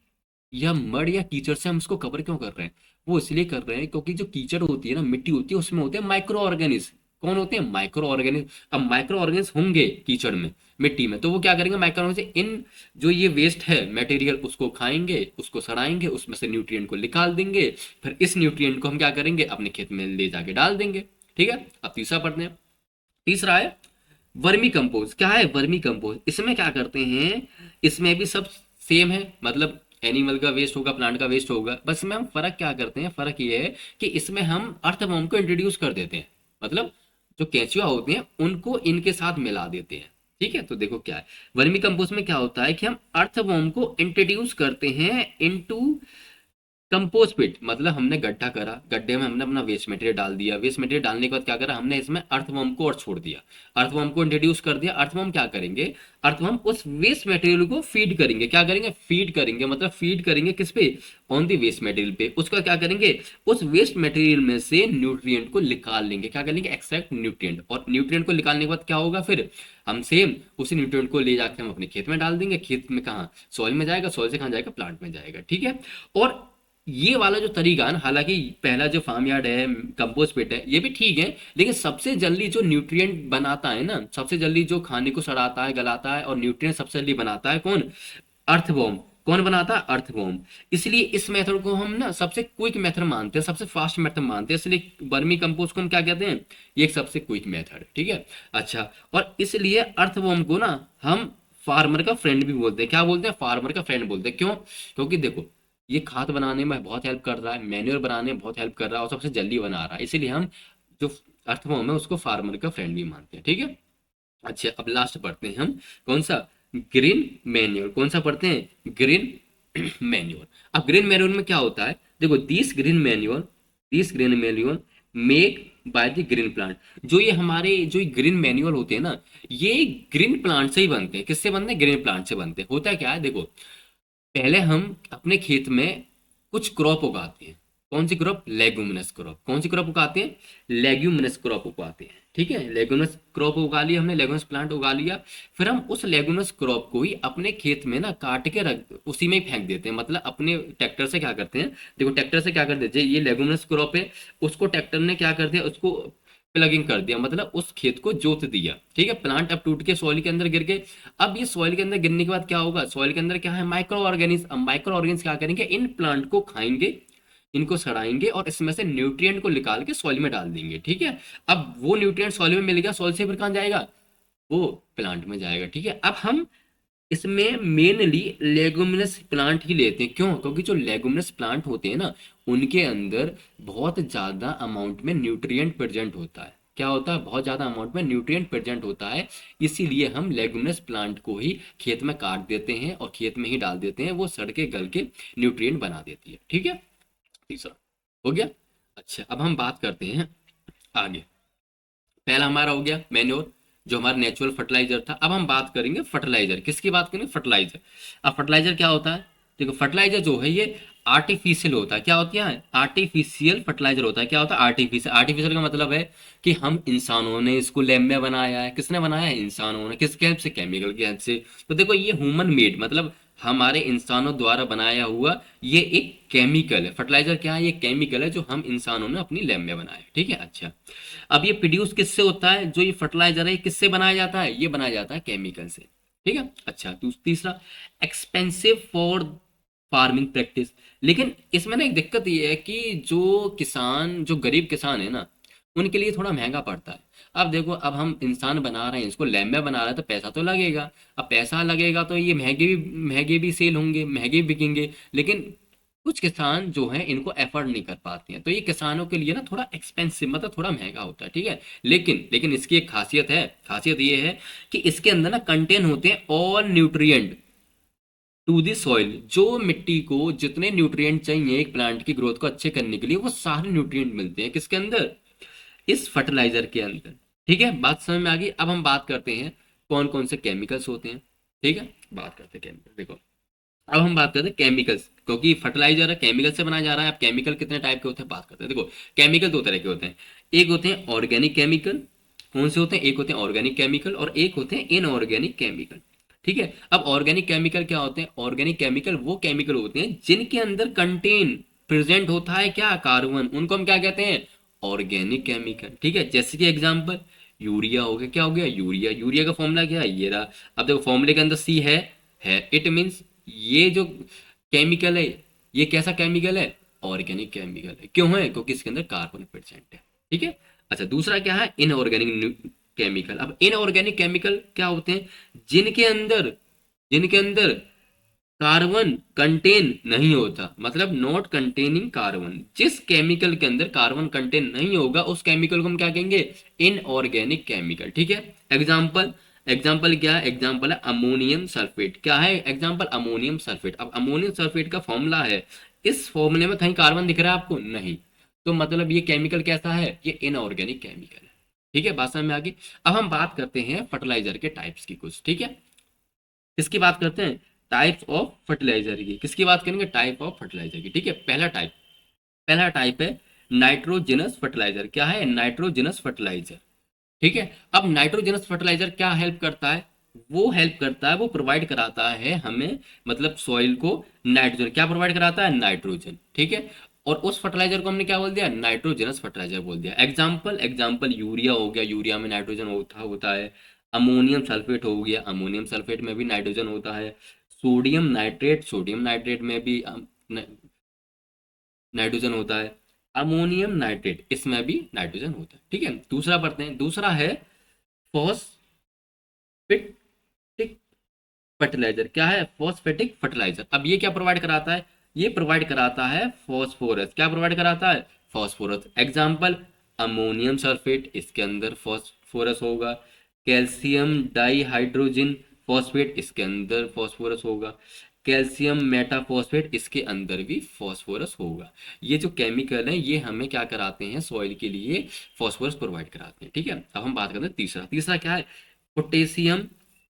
या मड या कीचड़ से हम इसको कवर क्यों कर रहे हैं, वो इसलिए कर रहे हैं क्योंकि जो कीचड़ होती है ना, मिट्टी होती है, उसमें होते हैं माइक्रो ऑर्गेनिज्म। कौन होते हैं, माइक्रो ऑर्गेनिज्म। अब माइक्रो ऑर्गेनिज्म होंगे कीचड़ में, मिट्टी में, तो वो क्या करेंगे, माइक्रो ऑर्गेनिज्म इन जो ये वेस्ट है मटेरियल उसको खाएंगे, उसको सड़ाएंगे, उसमें से न्यूट्रिएंट को निकाल देंगे, फिर इस न्यूट्रिएंट को हम क्या करेंगे, अपने खेत में ले जाके डाल देंगे, ठीक है। अब तीसरा पढ़ते हैं। तीसरा है वर्मी कंपोज। क्या है वर्मी कंपोज, इसमें क्या करते हैं, इसमें भी सब सेम है, मतलब एनिमल का वेस्ट होगा, प्लांट का वेस्ट होगा, बस इसमें हम फर्क क्या करते हैं, फर्क ये है कि इसमें हम अर्थवर्म को इंट्रोड्यूस कर देते हैं, मतलब जो केंचुआ होते हैं उनको इनके साथ मिला देते हैं, ठीक है। तो देखो क्या है, वर्मी कंपोस्ट में क्या होता है कि हम अर्थवर्म को इंट्रोड्यूस करते हैं इनटू कंपोस्ट पिट, मतलब हमने गड्ढा करा, गड्ढे में हमने अपना वेस्ट मटेरियल डाल दिया, वेस्ट मटेरियल डालने के बाद क्या करा हमने, इसमें अर्थवर्म को और छोड़ दिया, अर्थवर्म को इंट्रोड्यूस कर दिया। अर्थवर्म क्या करेंगे, अर्थवर्म उस वेस्ट मटेरियल को फीड करेंगे, क्या करेंगे, फीड करेंगे, मतलब फीड करेंगे किस पे, ऑन द वेस्ट मटेरियल पे। उसका क्या करेंगे, उस वेस्ट मटेरियल में से न्यूट्रिएंट को निकाल लेंगे, क्या करेंगे, एक्सट्रैक्ट न्यूट्रिएंट, और न्यूट्रिएंट को निकालने के बाद क्या होगा, फिर हम सेम उसी न्यूट्रिएंट को ले जाके हम अपने खेत में डाल देंगे, खेत में कहाँ, सॉइल में जाएगा, सॉइल से कहाँ जाएगा, प्लांट में जाएगा, ठीक है। और ये वाला जो तरीका है ना, हालांकि पहला जो फार्म यार्ड है, कंपोस्ट पिट है, ये भी ठीक है, लेकिन सबसे जल्दी जो न्यूट्रिएंट बनाता है ना, सबसे जल्दी जो खाने को सड़ाता है, गलाता है और न्यूट्रिएंट सबसे जल्दी बनाता है कौन, अर्थवॉर्म। कौन बनाता है, अर्थवॉर्म। इसलिए इस मेथड को हम ना सबसे क्विक मेथड मानते हैं, सबसे फास्ट मेथड मानते हैं, इसलिए वर्मी कंपोस्ट को हम क्या कहते हैं, ये एक सबसे क्विक मेथड, ठीक है। अच्छा, और इसलिए अर्थवॉर्म को ना हम फार्मर का फ्रेंड भी बोलते हैं, क्या बोलते हैं, फार्मर का फ्रेंड बोलते हैं। क्यों, क्योंकि देखो ये खाद बनाने में बहुत हेल्प कर रहा है, मैन्योर बनाने में बहुत हेल्प कर रहा है और सबसे जल्दी बना रहा है, इसीलिए हम जो अर्थवर्म है उसको फार्मर का फ्रेंड भी मानते हैं, ठीक है। अच्छा, अब लास्ट पढ़ते हैं हम, कौन सा, ग्रीन मैन्योर। कौन सा पढ़ते हैं, ग्रीन मैन्योर। अब ग्रीन मैन्योर में क्या होता है, देखो this green manure make by the green plant. जो ये हमारे जो ग्रीन मैन्योर होते हैं ना, ये ग्रीन प्लांट से ही बनते हैं, किससे बनते हैं, ग्रीन प्लांट से बनते हैं। होता है क्या है, देखो पहले हम अपने खेत में कुछ क्रॉप उगाते हैं, कौन सी क्रॉप, लेग्यूमिनस क्रॉप। कौन सी क्रॉप उगाते हैं, लेग्यूमिनस क्रॉप उगाते हैं, ठीक है। लेग्यूमिनस क्रॉप उगा लिया हमने, लेग्यूमिनस प्लांट उगा लिया, फिर हम उस लेग्यूमिनस क्रॉप को ही अपने खेत में ना काट के रख, उसी में ही फेंक देते हैं, मतलब अपने ट्रैक्टर से क्या करते हैं, देखो ट्रैक्टर से क्या कर देते हैं, ये लेग्यूमिनस क्रॉप है, उसको ट्रैक्टर ने क्या कर दिया, उसको प्लगिंग कर दिया, मतलब उस खेत को जोत दिया, ठीक है। प्लांट अब टूट के सॉइल के अंदर गिर गए। अब ये सॉइल के अंदर गिरने के बाद क्या होगा, सॉइल के अंदर क्या है, माइक्रो ऑर्गेनिज्म। अब माइक्रो ऑर्गेनिज्म क्या करेंगे, इन प्लांट को खाएंगे, इनको सड़ाएंगे और इसमें से न्यूट्रिएंट को निकाल के सॉइल में डाल देंगे, ठीक है। अब वो न्यूट्रिएंट सॉइल में मिल गया, सॉइल से फिर कहाँ जाएगा, वो प्लांट में जाएगा, ठीक है। अब हम इसमें मेनली लेगुमिनस प्लांट ही लेते हैं, क्यों, क्योंकि जो लेगुमिनस प्लांट होते हैं ना, उनके अंदर बहुत ज़्यादा अमाउंट में न्यूट्रिएंट प्रेजेंट होता है। क्या होता है, बहुत ज़्यादा अमाउंट में न्यूट्रिएंट प्रेजेंट होता है, इसीलिए हम लेगुमिनस प्लांट को ही खेत में काट देते हैं और खेत में ही डाल देते हैं, वो सड़ के गल के न्यूट्रिएंट बना देती है, ठीक है। तीसरा हो गया। अच्छा, अब हम बात करते हैं आगे। पहला हमारा हो गया मैन्योर, जो हमारा नेचुरल फर्टिलाइजर था। अब हम बात करेंगे फर्टिलाइजर, किसकी बात करेंगे, फर्टिलाइजर। अब फर्टिलाइजर क्या होता है, देखो फर्टिलाइजर जो है ये आर्टिफिशियल होता है, क्या होता है, आर्टिफिशियल फर्टिलाइजर होता है। क्या होता है, आर्टिफिशियल। आर्टिफिशियल का मतलब है कि हम इंसानों ने इसको लैब में बनाया है, किसने बनाया है, इंसानों ने, किसके हेल्प से, केमिकल की हेल्प से। तो देखो ये ह्यूमन मेड, मतलब हमारे इंसानों द्वारा बनाया हुआ ये एक केमिकल है। फर्टिलाइजर क्या है, ये केमिकल है जो हम इंसानों ने अपनी लैब में बनाया है, ठीक है। अच्छा, अब ये प्रोड्यूस किससे होता है, जो ये फर्टिलाइजर है ये किससे बनाया जाता है, ये बनाया जाता है केमिकल से, ठीक है। अच्छा, तीसरा, एक्सपेंसिव फॉर फार्मिंग प्रैक्टिस। लेकिन इसमें ना एक दिक्कत ये है कि जो किसान, जो गरीब किसान है ना, उनके लिए थोड़ा महंगा पड़ता है। अब देखो, अब हम इंसान बना रहे हैं, इसको लैब में बना रहे हैं, तो पैसा तो लगेगा। अब पैसा लगेगा तो ये महंगे भी सेल होंगे, महंगे भी बिकेंगे, लेकिन कुछ किसान जो हैं इनको एफर्ड नहीं कर पाते हैं, तो ये किसानों के लिए ना थोड़ा एक्सपेंसिव, मतलब थोड़ा महंगा होता है, ठीक है। लेकिन इसकी एक खासियत है, खासियत ये है कि इसके अंदर ना कंटेन होते हैं all nutrient to the soil. जो मिट्टी को जितने न्यूट्रिएंट चाहिए एक प्लांट की ग्रोथ को अच्छे करने के लिए, वो सारे न्यूट्रिएंट मिलते हैं किसके अंदर, इस फर्टिलाइजर के अंदर। ठीक है, बात समझ में आ गई। अब हम बात करते हैं कौन कौन से केमिकल्स होते हैं। ठीक है, बात करते हैं केमिकल। देखो, अब हम बात करते हैं केमिकल्स, क्योंकि फर्टिलाइजर है केमिकल से बनाया जा रहा है। अब केमिकल कितने टाइप के होते हैं बात करते हैं। देखो, केमिकल दो तरह के होते हैं। एक होते हैं ऑर्गेनिक केमिकल। कौन से होते हैं? एक होते हैं ऑर्गेनिक केमिकल और एक होते हैं इनऑर्गेनिक केमिकल। ठीक है, अब ऑर्गेनिक केमिकल क्या होते हैं? ऑर्गेनिक केमिकल वो केमिकल होते हैं जिनके अंदर कंटेन प्रेजेंट होता है क्या? कार्बन। उनको हम क्या कहते हैं? Organic chemical. ठीक है, जैसे कि एग्जांपल यूरिया हो गया। क्या हो गया? यूरिया। यूरिया का फॉर्मूला क्या है? ये रहा। अब देखो, फॉर्मूले के अंदर सी है इट मीन्स ये जो केमिकल है, ये कैसा केमिकल है? ऑर्गेनिक केमिकल है। क्यों है? क्योंकि इसके अंदर कार्बन प्रेजेंट है। ठीक है, अच्छा, दूसरा क्या है? Inorganic chemical. अब इनऑर्गेनिक केमिकल क्या होते हैं? जिनके अंदर कार्बन कंटेन नहीं होता, मतलब नॉट कंटेनिंग कार्बन। जिस केमिकल के अंदर कार्बन कंटेन नहीं होगा उस केमिकल को हम क्या कहेंगे? Inorganic chemical. ठीक है, एग्जाम्पल एग्जाम्पल क्या है? एग्जाम्पल है अमोनियम सल्फेट। क्या है एग्जाम्पल? Ammonium sulphate. अब अमोनियम सल्फेट का फॉर्मूला है, इस फॉर्मूले में कहीं कार्बन दिख रहा है आपको? नहीं। तो मतलब ये केमिकल कैसा है? ये इनऑर्गेनिक केमिकल है। ठीक है, बात समझ में आ गई। अब हम बात करते हैं फर्टिलाइजर के टाइप्स की कुछ। ठीक है, किसकी बात करते हैं? टाइप्स ऑफ फर्टिलाइजर की। किसकी बात करेंगे? टाइप ऑफ फर्टिलाइजर की। ठीक है, पहला टाइप है नाइट्रोजनस फर्टिलाइजर। क्या है? Nitrogenous fertiliser. ठीक है, अब नाइट्रोजनस फर्टिलाइजर क्या हेल्प करता है? वो प्रोवाइड कराता है हमें, मतलब सॉइल को नाइट्रोजन। क्या प्रोवाइड कराता है? नाइट्रोजन। ठीक है, और उस फर्टिलाइजर को हमने क्या बोल दिया? नाइट्रोजनस फर्टिलाइजर बोल दिया। एग्जाम्पल यूरिया हो गया। यूरिया में नाइट्रोजन होता है। अमोनियम सल्फेट हो गया। अमोनियम सल्फेट में भी नाइट्रोजन होता है। सोडियम नाइट्रेट में भी नाइट्रोजन होता है। अमोनियम नाइट्रेट, इसमें भी नाइट्रोजन होता है। ठीक है, दूसरा पढ़ते हैं। दूसरा है फॉस्फेटिक फर्टिलाइजर। क्या है? Phosphatic fertiliser. अब ये क्या प्रोवाइड कराता है? ये प्रोवाइड कराता है फॉस्फोरस। क्या प्रोवाइड कराता है? फॉस्फोरस। एग्जाम्पल अमोनियम सल्फेट, इसके अंदर फॉस्फोरस होगा। कैल्शियम डाइहाइड्रोजन फॉस्फेट, इसके अंदर फॉस्फोरस होगा। कैल्शियम मेटाफॉस्फेट, इसके अंदर भी फॉस्फोरस होगा। ये जो केमिकल है ये हमें क्या कराते हैं? सॉइल के लिए फॉस्फोरस प्रोवाइड कराते हैं। ठीक है, अब हम बात करते हैं तीसरा। तीसरा क्या है? Potassium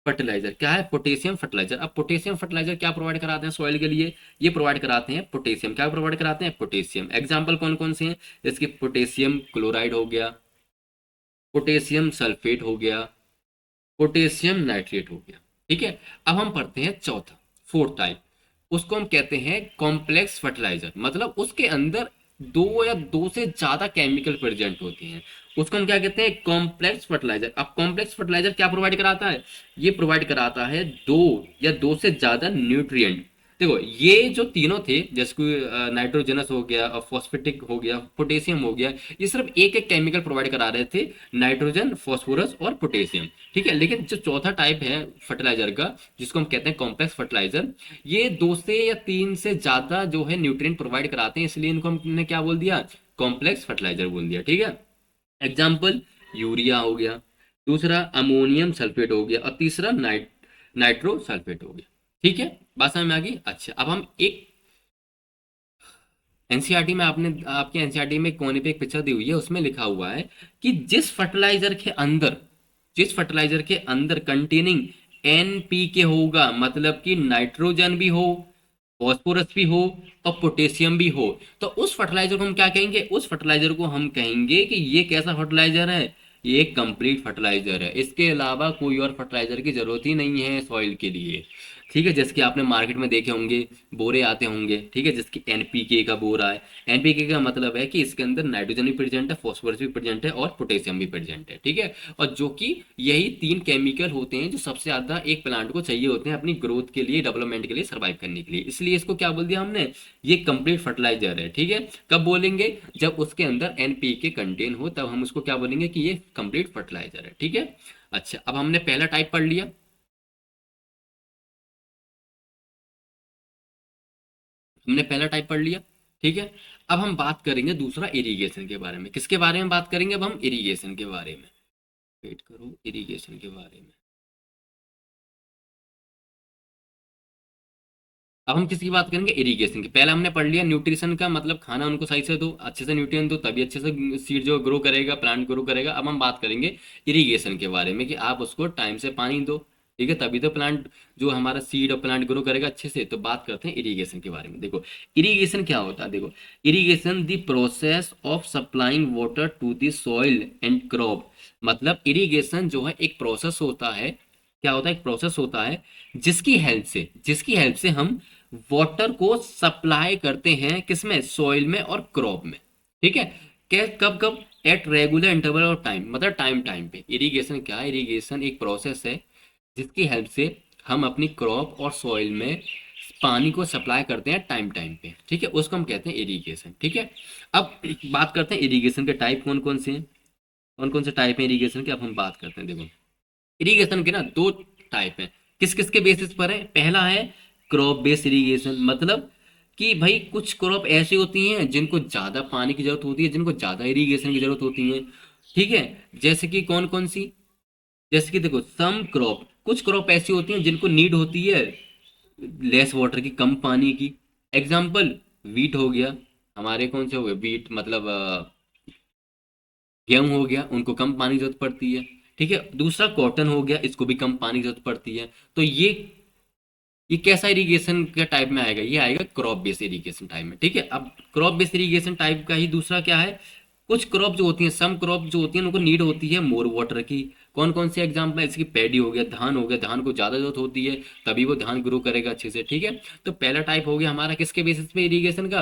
fertiliser. क्या है? Potassium fertiliser. अब पोटेशियम फर्टिलाइजर क्या प्रोवाइड कराते हैं सॉइल के लिए? ये प्रोवाइड कराते हैं पोटेशियम। क्या प्रोवाइड कराते हैं? पोटेशियम। एग्जाम्पल कौन कौन से हैं? जैसे कि पोटेशियम क्लोराइड हो गया, पोटेशियम सल्फेट हो गया, पोटेशियम नाइट्रेट हो गया। ठीक है, अब हम पढ़ते हैं चौथा, फोर्थ टाइप। उसको हम कहते हैं कॉम्प्लेक्स फर्टिलाइजर। मतलब उसके अंदर दो या दो से ज्यादा केमिकल प्रेजेंट होते हैं, उसको हम क्या कहते हैं? Complex fertiliser. अब कॉम्प्लेक्स फर्टिलाइजर क्या प्रोवाइड कराता है? ये प्रोवाइड कराता है दो या दो से ज्यादा न्यूट्रिएंट। देखो, ये जो तीनों थे, जैसे कि नाइट्रोजनस हो गया, फॉस्फेटिक हो गया, पोटेशियम हो गया, ये सिर्फ एक एक केमिकल प्रोवाइड करा रहे थे, नाइट्रोजन, फॉस्फोरस और पोटेशियम। ठीक है, लेकिन जो चौथा टाइप है फर्टिलाइजर का, जिसको हम कहते हैं कॉम्प्लेक्स फर्टिलाइजर, ये दो से या तीन से ज्यादा जो है न्यूट्रिएंट प्रोवाइड कराते हैं, इसलिए इनको हमने क्या बोल दिया? कॉम्प्लेक्स फर्टिलाइजर बोल दिया। ठीक है, एग्जाम्पल यूरिया हो गया, दूसरा अमोनियम सल्फेट हो गया और तीसरा नाइट्रो सल्फेट हो गया। ठीक है, बात समझ में आ गई। अच्छा, अब हम एक एनसीईआरटी में, आपने आपके एनसीईआरटी में कोने पे एक पिक्चर दी हुई है, उसमें लिखा हुआ है कि जिस फर्टिलाइजर के अंदर कंटेनिंग एनपीके होगा, मतलब कि नाइट्रोजन भी हो, फॉस्फोरस भी हो और पोटेशियम भी हो, तो उस फर्टिलाइजर को हम क्या कहेंगे? उस फर्टिलाइजर को हम कहेंगे कि ये कैसा फर्टिलाइजर है? ये एक कंप्लीट फर्टिलाइजर है। इसके अलावा कोई और फर्टिलाइजर की जरूरत ही नहीं है सॉइल के लिए। ठीक है, जैसे कि आपने मार्केट में देखे होंगे, बोरे आते होंगे। ठीक है, जैसे कि एनपीके का बोरा है। एनपीके का मतलब है कि इसके अंदर नाइट्रोजन भी प्रेजेंट है, फॉस्फोरस भी प्रेजेंट है और पोटेशियम भी प्रेजेंट है। ठीक है, और जो कि यही तीन केमिकल होते हैं जो सबसे ज्यादा एक प्लांट को चाहिए होते हैं अपनी ग्रोथ के लिए, डेवलपमेंट के लिए, सर्वाइव करने के लिए। इसलिए इसको क्या बोल दिया हमने? ये कंप्लीट फर्टिलाइजर है। ठीक है, कब बोलेंगे? जब उसके अंदर एनपीके कंटेन हो, तब हम उसको क्या बोलेंगे कि ये कंप्लीट फर्टिलाइजर है। ठीक है, अच्छा, अब हमने पहला टाइप पढ़ लिया। हमने पहला टाइप पढ़ लिया। ठीक है, अब हम बात करेंगे दूसरा इरिगेशन के बारे में। किसके बारे में बात करेंगे? अब हम इरिगेशन के बारे में। वेट करो, इरिगेशन के बारे में। अब हम किसकी बात करेंगे, इरिगेशन की। पहले हमने पढ़ लिया न्यूट्रिशन का मतलब खाना उनको सही से दो, अच्छे से न्यूट्रिएंट दो, तभी अच्छे से सीड जो ग्रो करेगा, प्लांट ग्रो करेगा। अब हम बात करेंगे इरिगेशन के बारे में कि आप उसको टाइम से पानी दो, ठीक है, तभी तो प्लांट जो हमारा सीड और प्लांट ग्रो करेगा अच्छे से। तो बात करते हैं इरिगेशन के बारे में। देखो इरिगेशन क्या होता है, देखो irrigation the process of supplying water to the soil and crop. मतलब इरिगेशन जो है एक प्रोसेस होता है, क्या होता है, एक प्रोसेस होता है जिसकी हेल्प से हम वाटर को सप्लाई करते हैं, किसमें, सॉइल में और क्रॉप में, ठीक है। कब कब, एट रेगुलर इंटरवल और टाइम, मतलब टाइम टाइम पे। इरिगेशन क्या है, इरिगेशन एक प्रोसेस है जिसकी हेल्प से हम अपनी क्रॉप और सॉइल में पानी को सप्लाई करते हैं टाइम टाइम पे, ठीक है, उसको हम कहते हैं इरिगेशन, ठीक है। अब बात करते हैं इरिगेशन के टाइप कौन कौन से हैं, कौन कौन से टाइप हैं इरिगेशन के। अब हम बात करते हैं, देखो इरिगेशन के ना दो टाइप हैं। किस किस के बेसिस पर है, पहला है क्रॉप बेस्ड इरिगेशन। मतलब कि भाई कुछ क्रॉप ऐसी होती हैं जिनको ज़्यादा पानी की जरूरत होती है, जिनको ज़्यादा इरिगेशन की जरूरत होती है, ठीक है। जैसे कि कौन कौन सी, जैसे कि देखो सम क्रॉप, कुछ क्रॉप ऐसी होती हैं जिनको नीड होती है लेस वाटर की, कम पानी की। एग्जाम्पल वीट हो गया, हमारे कौन से हो गए वीट, मतलब गेहूं हो गया, उनको कम पानी की जरूरत पड़ती है, ठीक है। दूसरा कॉटन हो गया, इसको भी कम पानी की जरूरत पड़ती है। तो ये कैसा इरिगेशन का टाइप में आएगा, ये आएगा क्रॉप बेस्ड इरिगेशन टाइप में, ठीक है। अब क्रॉप बेस्ड इरिगेशन टाइप का ही दूसरा क्या है, कुछ क्रॉप जो होती हैं, सम क्रॉप जो होती हैं उनको नीड होती है मोर वाटर की। कौन कौन से एग्जाम्पल है इसकी, पैडी हो गया, धान हो गया, धान को ज़्यादा जरूरत होती है तभी वो धान ग्रो करेगा अच्छे से, ठीक है। तो पहला टाइप हो गया हमारा किसके बेसिस पे इरिगेशन का,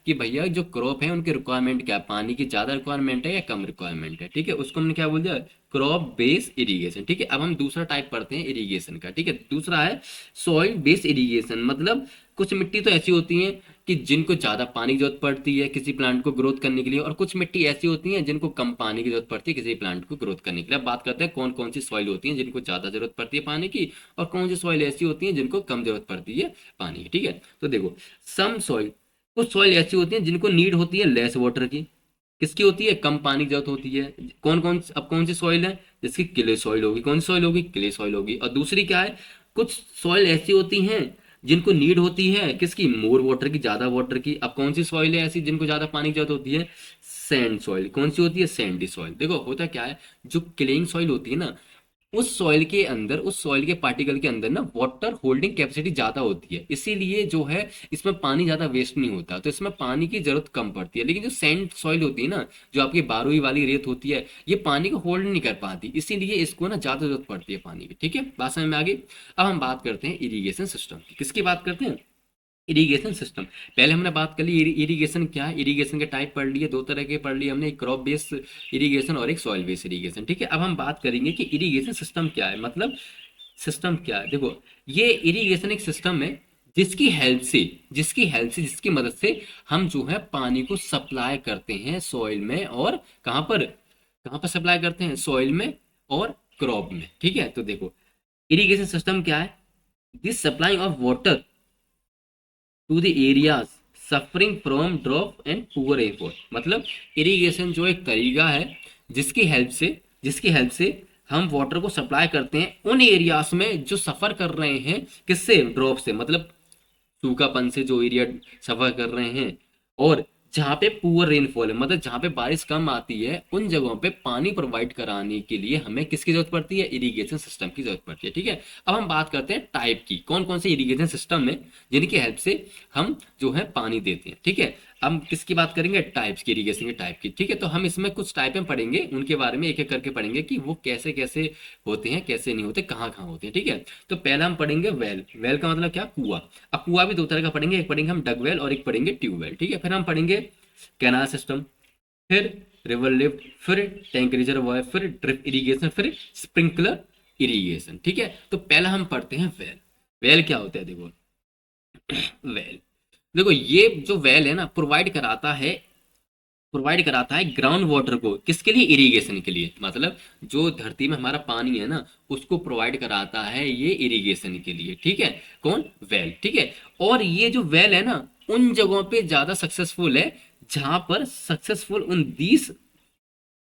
कि भैया जो क्रॉप है उनकी रिक्वायरमेंट क्या है, पानी की ज़्यादा रिक्वायरमेंट है या कम रिक्वायरमेंट है, ठीक है, उसको हमने क्या बोल दिया, क्रॉप बेस्ड इरिगेशन, ठीक है। अब हम दूसरा टाइप पढ़ते हैं इरिगेशन का, ठीक है। दूसरा है सॉइल बेस्ड इरिगेशन। मतलब कुछ मिट्टी तो ऐसी होती हैं कि जिनको ज़्यादा पानी की जरूरत पड़ती है किसी प्लांट को ग्रोथ करने के लिए, और कुछ मिट्टी ऐसी होती हैं जिनको कम पानी की जरूरत पड़ती है किसी प्लांट को ग्रोथ करने के लिए। अब बात करते हैं कौन कौन सी सॉइल होती हैं जिनको ज़्यादा जरूरत पड़ती है पानी की, और कौन सी सॉइल ऐसी होती हैं जिनको कम जरूरत पड़ती है पानी की, ठीक है। तो देखो सम सॉइल, कुछ सॉइल ऐसी होती हैं जिनको नीड होती है लेस वाटर की, किसकी होती है, कम पानी की जरूरत होती है। कौन कौन, अब कौन सी सॉइल है, जिसकी क्ले सॉइल होगी, कौन सी सॉइल होगी, क्ले सॉइल होगी। और दूसरी क्या है, कुछ सॉइल ऐसी होती हैं जिनको नीड होती है किसकी, मोर वाटर की, ज्यादा वाटर की। अब कौन सी सॉइल है ऐसी जिनको ज्यादा पानी की जरूरत होती है, सैंड सॉइल। कौन सी होती है, सैंडी सॉइल। देखो होता क्या है, जो क्लेइंग सॉइल होती है ना, उस सॉइल के अंदर, उस सॉइल के पार्टिकल के अंदर ना वाटर होल्डिंग कैपेसिटी ज्यादा होती है, इसीलिए जो है इसमें पानी ज्यादा वेस्ट नहीं होता, तो इसमें पानी की जरूरत कम पड़ती है। लेकिन जो सैंड सॉइल होती है ना, जो आपकी बारूई वाली रेत होती है, ये पानी को होल्ड नहीं कर पाती, इसीलिए इसको ना ज्यादा जरूरत पड़ती है पानी की, ठीक है। बात समझ में आ गई। अब हम बात करते हैं इरिगेशन सिस्टम की। किसकी बात करते हैं, इरिगेशन सिस्टम। पहले हमने बात कर ली इरिगेशन क्या है, इरिगेशन के टाइप पढ़ लिए, दो तरह के पढ़ लिए हमने, एक क्रॉप बेस्ड इरिगेशन और एक सॉइल बेस्ड इरिगेशन, ठीक है। अब हम बात करेंगे कि इरिगेशन सिस्टम क्या है, मतलब सिस्टम क्या है। देखो ये इरिगेशन एक सिस्टम है जिसकी हेल्प से जिसकी मदद से हम जो है पानी को सप्लाई करते हैं सॉइल में, और कहाँ पर सप्लाई करते हैं, सॉइल में और क्रॉप में, ठीक है। तो देखो इरिगेशन सिस्टम क्या है, this supply of water to the areas suffering from drought and poor rainfall. मतलब इरिगेशन जो एक तरीका है जिसकी हेल्प से हम वाटर को सप्लाई करते हैं उन एरियाज में जो सफर कर रहे हैं, किससे, ड्रॉप से, मतलब सूखापन से जो एरिया सफर कर रहे हैं। और जहाँ पे पुअर रेनफॉल है, मतलब जहाँ पे बारिश कम आती है, उन जगहों पे पानी प्रोवाइड कराने के लिए हमें किसकी जरूरत पड़ती है, इरिगेशन सिस्टम की जरूरत पड़ती है, ठीक है। अब हम बात करते हैं टाइप की, कौन कौन से इरिगेशन सिस्टम है जिनकी हेल्प से हम जो है पानी देते हैं, ठीक है। हम किसकी बात करेंगे, टाइप्स की, इरिगेशन के टाइप की, ठीक है। तो हम इसमें कुछ टाइपें पढ़ेंगे, उनके बारे में एक एक करके पढ़ेंगे कि वो कैसे कैसे होते हैं, कैसे नहीं होते, कहाँ कहाँ होते हैं, ठीक है। तो पहला हम पढ़ेंगे वेल। वेल का मतलब क्या, कुआं। अब कुआं भी दो तरह का पढ़ेंगे, एक पढ़ेंगे हम डगवेल और एक पढ़ेंगे ट्यूबवेल, ठीक है। फिर हम पढ़ेंगे कैनाल सिस्टम, फिर रिवर लिफ्ट, फिर टैंक रिजर्वायर, फिर ड्रिप इरिगेशन, फिर स्प्रिंकलर इरिगेशन, ठीक है। तो पहला हम पढ़ते हैं वेल। वेल क्या होता है, देखो वेल, देखो ये जो वेल है ना, प्रोवाइड कराता है ग्राउंड वाटर को, किसके लिए, इरिगेशन के लिए। मतलब जो धरती में हमारा पानी है ना, उसको प्रोवाइड कराता है ये इरिगेशन के लिए, ठीक है। कौन, वेल, ठीक है। और ये जो वेल है ना, उन जगहों पे ज्यादा सक्सेसफुल है जहां पर सक्सेसफुल उन 20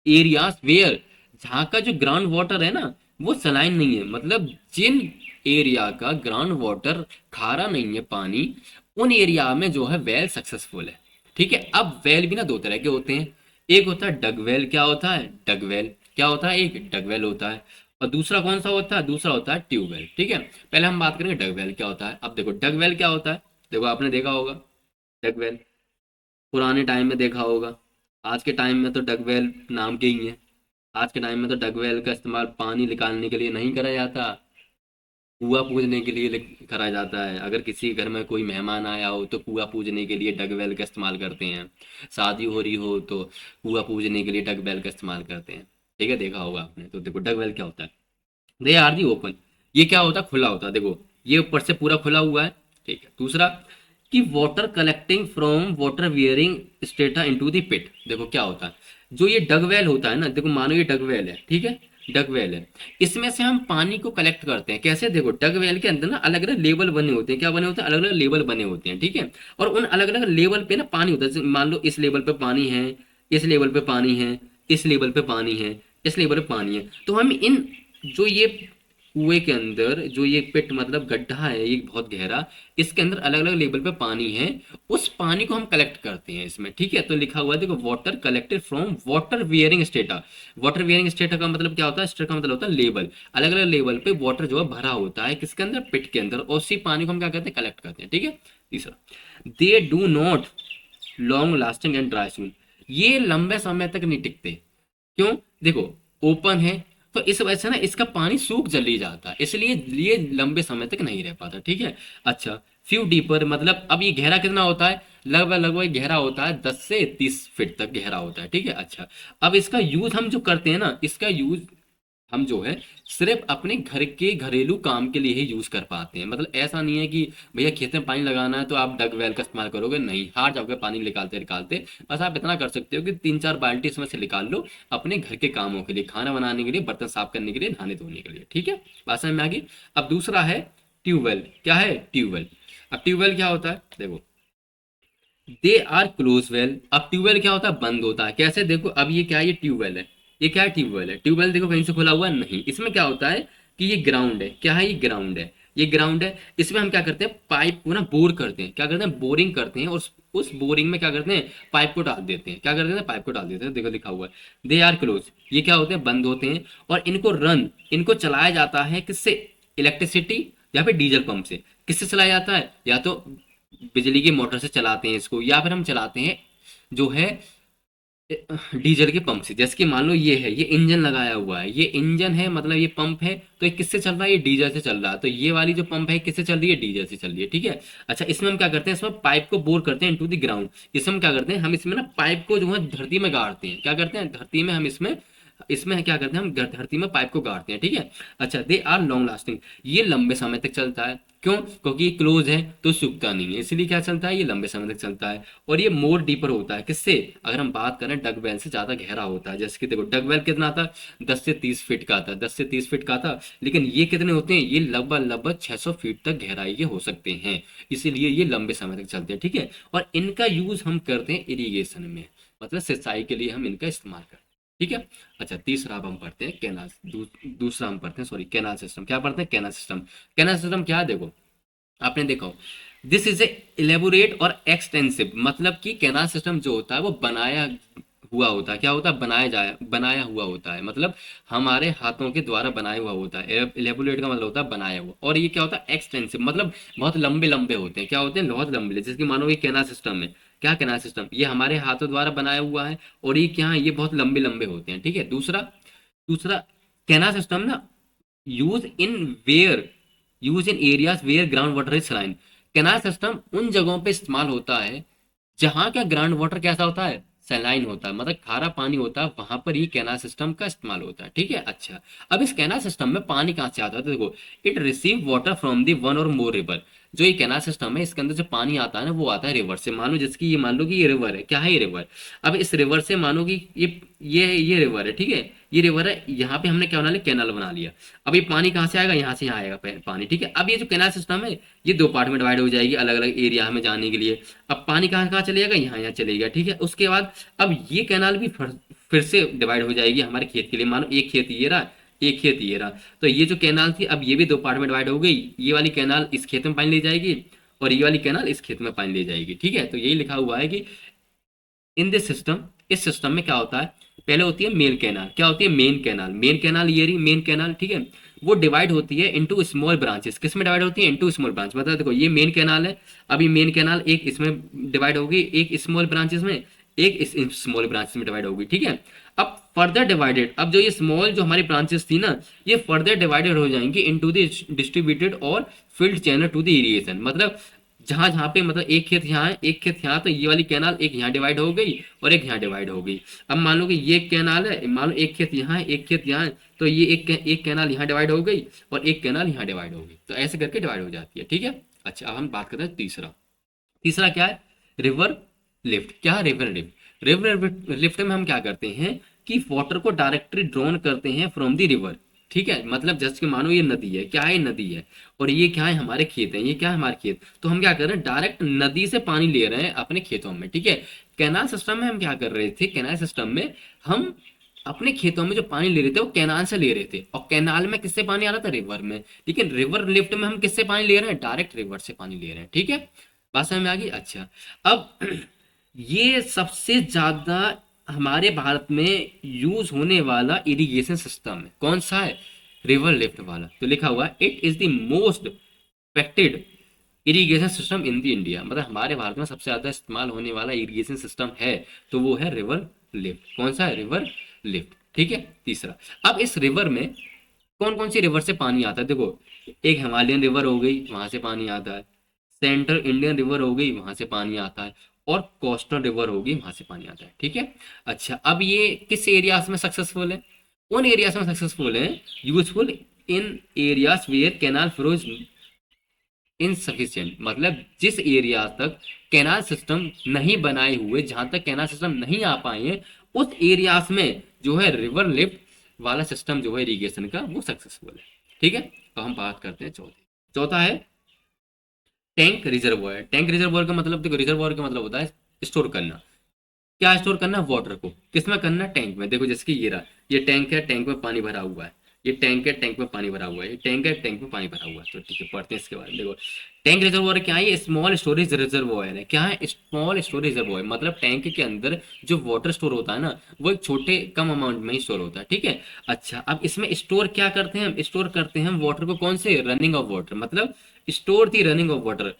एरियाज वेयर, जहाँ का जो ग्राउंड वाटर है ना वो सलाइन नहीं है। मतलब जिन एरिया का ग्राउंड वाटर खारा नहीं है पानी, उन एरिया में जो है वेल सक्सेसफुल है। ठीक है, अब वेल भी ना दो तरह के होते हैं। एक होता है डग वेल, क्या होता है डग वेल, क्या होता है, एक डग वेल होता है। और दूसरा कौन सा होता है, दूसरा होता है ट्यूबवेल। ठीक है, पहले हम बात करेंगे डग वेल क्या होता है। अब देखो डग वेल क्या होता है, देखो आपने देखा होगा डग वेल, पुराने टाइम में देखा होगा। आज के टाइम में तो डग वेल नाम के ही है। आज के टाइम में तो डग वेल का इस्तेमाल पानी निकालने के लिए नहीं करा जाता, कुआं पूजने के लिए करा जाता है। अगर किसी घर में कोई मेहमान आया हो तो कुआं पूजने के लिए डग वेल का इस्तेमाल करते हैं। शादी हो रही हो तो कुआं पूजने के लिए डग वेल का इस्तेमाल करते हैं। ठीक है, देखा होगा आपने। तो देखो डग वेल क्या होता है, दे आर दी ओपन, ये क्या होता है, खुला होता है। देखो ये ऊपर से पूरा खुला हुआ है। ठीक है, दूसरा कि water collecting from water bearing strata into the pit. देखो क्या होता है, जो ये डगवेल होता है ना, देखो मानो ये डगवेल है, ठीक है, डगवेल है, इसमें से हम पानी को कलेक्ट करते हैं। कैसे, देखो डगवेल के अंदर ना अलग अलग लेवल बने होते हैं। क्या बने होते हैं, अलग अलग लेवल बने होते हैं। ठीक है, और उन अलग अलग लेवल पे ना पानी होता है। जैसे मान लो इस लेवल पे पानी है, इस लेवल पे पानी है, इस लेवल पे पानी है, इस लेवल पे पानी है। तो हम इन जो ये कुएं के अंदर जो ये पिट मतलब गड्ढा है, ये बहुत गहरा, इसके अंदर अलग अलग लेवल पे पानी है। उस पानी को हम कलेक्ट करते हैं इसमें। ठीक है, तो लिखा हुआ है देखो, water collected from water bearing strata. Water bearing strata का मतलब क्या होता है, स्टेटा का मतलब होता है लेवल। अलग अलग लेवल पे वाटर जो है भरा होता है किसके अंदर, पिट के अंदर, और उसी पानी को हम क्या करते हैं, कलेक्ट करते हैं। ठीक है, तीसरा, they do not long lasting and dry soon, ये लंबे समय तक नहीं टिकते। क्यों, देखो ओपन है तो इस वजह से ना इसका पानी सूख जल्दी जाता है, इसलिए ये लंबे समय तक नहीं रह पाता। ठीक है, अच्छा, फ्यू डीपर मतलब अब ये गहरा कितना होता है, लगभग लगभग गहरा होता है 10 से 30 फीट तक गहरा होता है। ठीक है, अच्छा, अब इसका यूज हम जो करते हैं ना, इसका यूज हम जो है सिर्फ अपने घर के घरेलू काम के लिए ही यूज कर पाते हैं। मतलब ऐसा नहीं है कि भैया खेत में पानी लगाना है तो आप डग वेल का इस्तेमाल करोगे, नहीं, हार जाओगे पानी निकालते निकालते। बस आप इतना कर सकते हो कि 3-4 बाल्टी इसमें से निकाल लो अपने घर के कामों के लिए, खाना बनाने के लिए, बर्तन साफ करने के लिए, नहाने धोने के लिए। ठीक है, बात समझ में आ गई। अब दूसरा है ट्यूबवेल, क्या है ट्यूबवेल। अब ट्यूबवेल क्या होता है, देखो दे आर क्लोज वेल। अब ट्यूबवेल क्या होता है, बंद होता है। कैसे, देखो अब ये क्या है, ये ट्यूबवेल है, ये क्या है, ट्यूबवेल है। ट्यूबवेल देखो कहीं से खुला हुआ नहीं, इसमें क्या होता है कि ये ग्राउंड है, क्या है, ये ग्राउंड है, ये ग्राउंड है। इसमें हम क्या करते हैं, पाइप को ना बोर करते हैं, क्या करते हैं, बोरिंग करते हैं, और उस बोरिंग में क्या करते हैं, पाइप को डाल देते हैं। क्या करते हैं, पाइप को डाल देते हैं। देखो लिखा हुआ है दे आर क्लोज, ये क्या होते हैं, बंद होते हैं। और इनको रन, इनको चलाया जाता है किससे, इलेक्ट्रिसिटी या फिर डीजल पंप से। किससे चलाया जाता है, या तो बिजली की मोटर से चलाते हैं इसको, या फिर हम चलाते हैं जो है डीजल के पंप से। जैसे कि मान लो ये है, ये इंजन लगाया हुआ है, ये इंजन है मतलब ये पंप है, तो ये किससे चल रहा है, ये डीजल से चल रहा है। तो ये वाली जो पंप है किससे चल रही है, डीजल से चल रही है। ठीक है, अच्छा, इसमें हम क्या करते हैं, इसमें पाइप को बोर करते हैं इनटू द ग्राउंड। इसमें हम क्या करते हैं, हम इसमें ना पाइप को जो है धरती में गाड़ते हैं। क्या करते हैं, धरती में हम इसमें इसमें क्या करते हैं, हम धरती में पाइप को गाड़ते हैं। ठीक है, अच्छा, दे आर लॉन्ग लास्टिंग, ये लंबे समय तक चलता है। क्यों, क्योंकि ये क्लोज है तो सूखता नहीं है, इसलिए क्या चलता है, ये लंबे समय तक चलता है। और ये मोर डीपर होता है किससे, अगर हम बात करें डग वेल से ज़्यादा गहरा होता है। जैसे कि देखो डग वेल कितना था, 10 से 30 फीट का था, 10 से 30 फीट का था। लेकिन ये कितने होते हैं, ये लगभग लगभग 600 फीट तक गहराई के हो सकते हैं, इसीलिए ये लंबे समय तक चलते हैं। ठीक है, और इनका यूज हम करते हैं इरीगेशन में, मतलब सिंचाई के लिए हम इनका इस्तेमाल करते हैं। ठीक है, अच्छा, तीसरा अब हम पढ़ते हैं कैनाल, दूसरा हम पढ़ते हैं, सॉरी, कैनाल सिस्टम। क्या पढ़ते हैं, कैनाल सिस्टम। कैनाल सिस्टम क्या है, देखो आपने देखा हो, दिस इज ए इलेबोरेट और एक्सटेंसिव, मतलब कि कैनाल सिस्टम जो होता है वो बनाया हुआ होता है। क्या होता है, बनाया हुआ होता है, मतलब हमारे हाथों के द्वारा बनाया हुआ होता है। इलेबोरेट का मतलब होता है बनाया हुआ, और ये क्या होता है, एक्सटेंसिव, मतलब बहुत लंबे लंबे होते हैं। क्या होते हैं, बहुत लंबे, जैसे कि मानो ये कैनाल सिस्टम है, क्या कैनाल सिस्टम, ये हमारे हाथों द्वारा बनाया हुआ है, और ये क्या है, ये बहुत लंबे लंबे होते हैं। ठीक है, दूसरा दूसरा कैनाल सिस्टम ना use in where use in areas where ground water is saline. Canal system उन जगहों पे इस्तेमाल होता है जहां का ग्राउंड वाटर कैसा होता है, सैलाइन होता है, मतलब खारा पानी होता है, वहां पर ही कैनाल सिस्टम का इस्तेमाल होता है। ठीक है, अच्छा, अब इस कैनाल सिस्टम में पानी कहाँ से आता है, तो देखो it receive water from the one और मोर रिवर। जो ये कैनाल सिस्टम है इसके अंदर जो पानी आता है ना, वो आता है रिवर से। मानो जिसकी ये मान लो कि ये रिवर है, क्या है ये रिवर। अब इस रिवर से मानो कि ये रिवर है, ठीक है, ये रिवर है, यहाँ पे हमने क्या बना लिया, कैनाल बना लिया। अब ये पानी कहाँ से आएगा, यहाँ से यहाँ आएगा पानी। ठीक है, अब ये जो कैनाल सिस्टम है ये दो पार्ट में डिवाइड हो जाएगी अलग अलग एरिया में जाने के लिए। अब पानी कहाँ कहाँ चलेगा, यहाँ यहाँ चलेगा। ठीक है, उसके बाद अब ये कैनाल भी फिर से डिवाइड हो जाएगी हमारे खेत के लिए। मानो एक खेत ये रहा, एक खेत ये रहा। तो ये जो कैनाल थी अब ये भी दो पार्ट में डिवाइड हो गई, ये वाली कैनाल इस खेत में पानी ले जाएगी और ये वाली कैनाल इस खेत में पानी ले जाएगी। ठीक है, तो यही लिखा हुआ है कि इन दिस सिस्टम, इस सिस्टम में क्या होता है, पहले होती है मेन कैनाल, क्या होती है मेन कैनाल, मेन कैनाल ये रही मेन कैनाल। ठीक है, वो डिवाइड होती है इनटू स्मॉल ब्रांचेस, किस में डिवाइड होती है, इनटू स्मॉल ब्रांच। मतलब देखो ये मेन कैनाल है, अभी मेन कैनाल एक इसमें डिवाइड होगी, एक स्मॉल ब्रांचेस में, एक इस स्मॉल ब्रांचेस में डिवाइड होगी। ठीक है, अब फर्दर डिवाइडेड, अब जो ये स्मॉल जो हमारी ब्रांचेस थी ना, ये फर्दर डिवाइडेड हो जाएंगी इनटू द डिस्ट्रीब्यूटेड और field channel to the irrigation. मतलब जहां जहां पे मतलब एक खेत यहाँ है एक खेत यहाँ, तो ये वाली कैनाल एक यहाँ डिवाइड हो गई और एक यहाँ डिवाइड हो गई। अब मान लो कि ये कैनाल है, मान लो एक खेत यहाँ है एक खेत यहाँ है, तो ये एक कैनाल यहाँ डिवाइड हो गई और एक कैनाल यहाँ डिवाइड हो गई, तो ऐसे करके डिवाइड हो जाती है। ठीक है, अच्छा अब हम बात करते हैं तीसरा। तीसरा क्या है, रिवर लिफ्ट। क्या है रिवर लिफ्ट, रिवर लिफ्ट में हम क्या करते हैं कि वाटर को डायरेक्टली ड्रॉन करते हैं फ्रॉम द रिवर। ठीक है, मतलब जैसे कि मानो ये नदी है, क्या है ये नदी है और ये क्या है हमारे खेत है, ये क्या है हमारे खेत, तो हम क्या कर रहे हैं डायरेक्ट नदी से पानी ले रहे हैं अपने खेतों में। ठीक है, कैनाल सिस्टम में हम क्या कर रहे थे, कैनाल सिस्टम में हम अपने खेतों में जो पानी ले रहे थे वो कैनाल से ले रहे थे, और कैनाल में किससे पानी आ रहा था, रिवर में। लेकिन रिवर लिफ्ट में हम किससे पानी ले रहे हैं, डायरेक्ट रिवर से पानी ले रहे हैं। ठीक है, बात समझ में आ गई। अच्छा अब ये सबसे ज्यादा हमारे भारत में यूज होने वाला इरिगेशन सिस्टम है, कौन सा है, रिवर लिफ्ट वाला। तो लिखा हुआ है it is the most affected irrigation system in the India, मतलब हमारे भारत में सबसे ज्यादा इस्तेमाल होने वाला इरिगेशन सिस्टम है तो वो है रिवर लिफ्ट। कौन सा है, रिवर लिफ्ट। ठीक है, तीसरा, अब इस रिवर में कौन कौन सी रिवर से पानी आता है, देखो एक हिमालयन रिवर हो गई वहां से पानी आता है, सेंट्रल इंडियन रिवर हो गई वहां से पानी आता है, और कोस्टल रिवर होगी वहां से पानी आता है। ठीक है, अच्छा अब ये किस एरियाज में सक्सेसफुल है, उन एरियाज में सक्सेसफुल है useful in areas where canal flows insufficient, मतलब जिस एरिया तक कैनाल सिस्टम नहीं बनाए हुए, जहां तक कैनाल सिस्टम नहीं आ पाए हैं, उस एरियाज में जो है रिवर लिफ्ट वाला सिस्टम जो है इरिगेशन का वो सक्सेसफुल है। ठीक है, तो हम बात करते हैं चौथे। चौथा है टैंक रिजर्वॉयर। टैंक रिजर्वॉयर का मतलब देखो, रिजर्वॉयर का मतलब होता है स्टोर करना। क्या स्टोर करना, वाटर को किस में करना, टैंक में। देखो जैसे कि ये रहा, ये टैंक है, टैंक में पानी भरा हुआ है, ये टैंक है, टैंक में पानी भरा हुआ है, ये टैंक है, टैंक में पानी भरा हुआ है। तो ठीक है, पढ़ते हैं इसके बारे में। देखो टैंक रिजर्वॉयर क्या है, ये स्मॉल स्टोरेज रिजर्वॉयर है। क्या है, स्मॉल स्टोरेज रिजर्वॉयर, मतलब टैंक के अंदर जो वाटर स्टोर होता है ना, वो एक छोटे कम अमाउंट में ही स्टोर होता है। ठीक है, अच्छा अब इसमें स्टोर क्या करते हैं, हम स्टोर करते हैं वाटर को, कौन से, रनिंग ऑफ वाटर, मतलब store the running of water,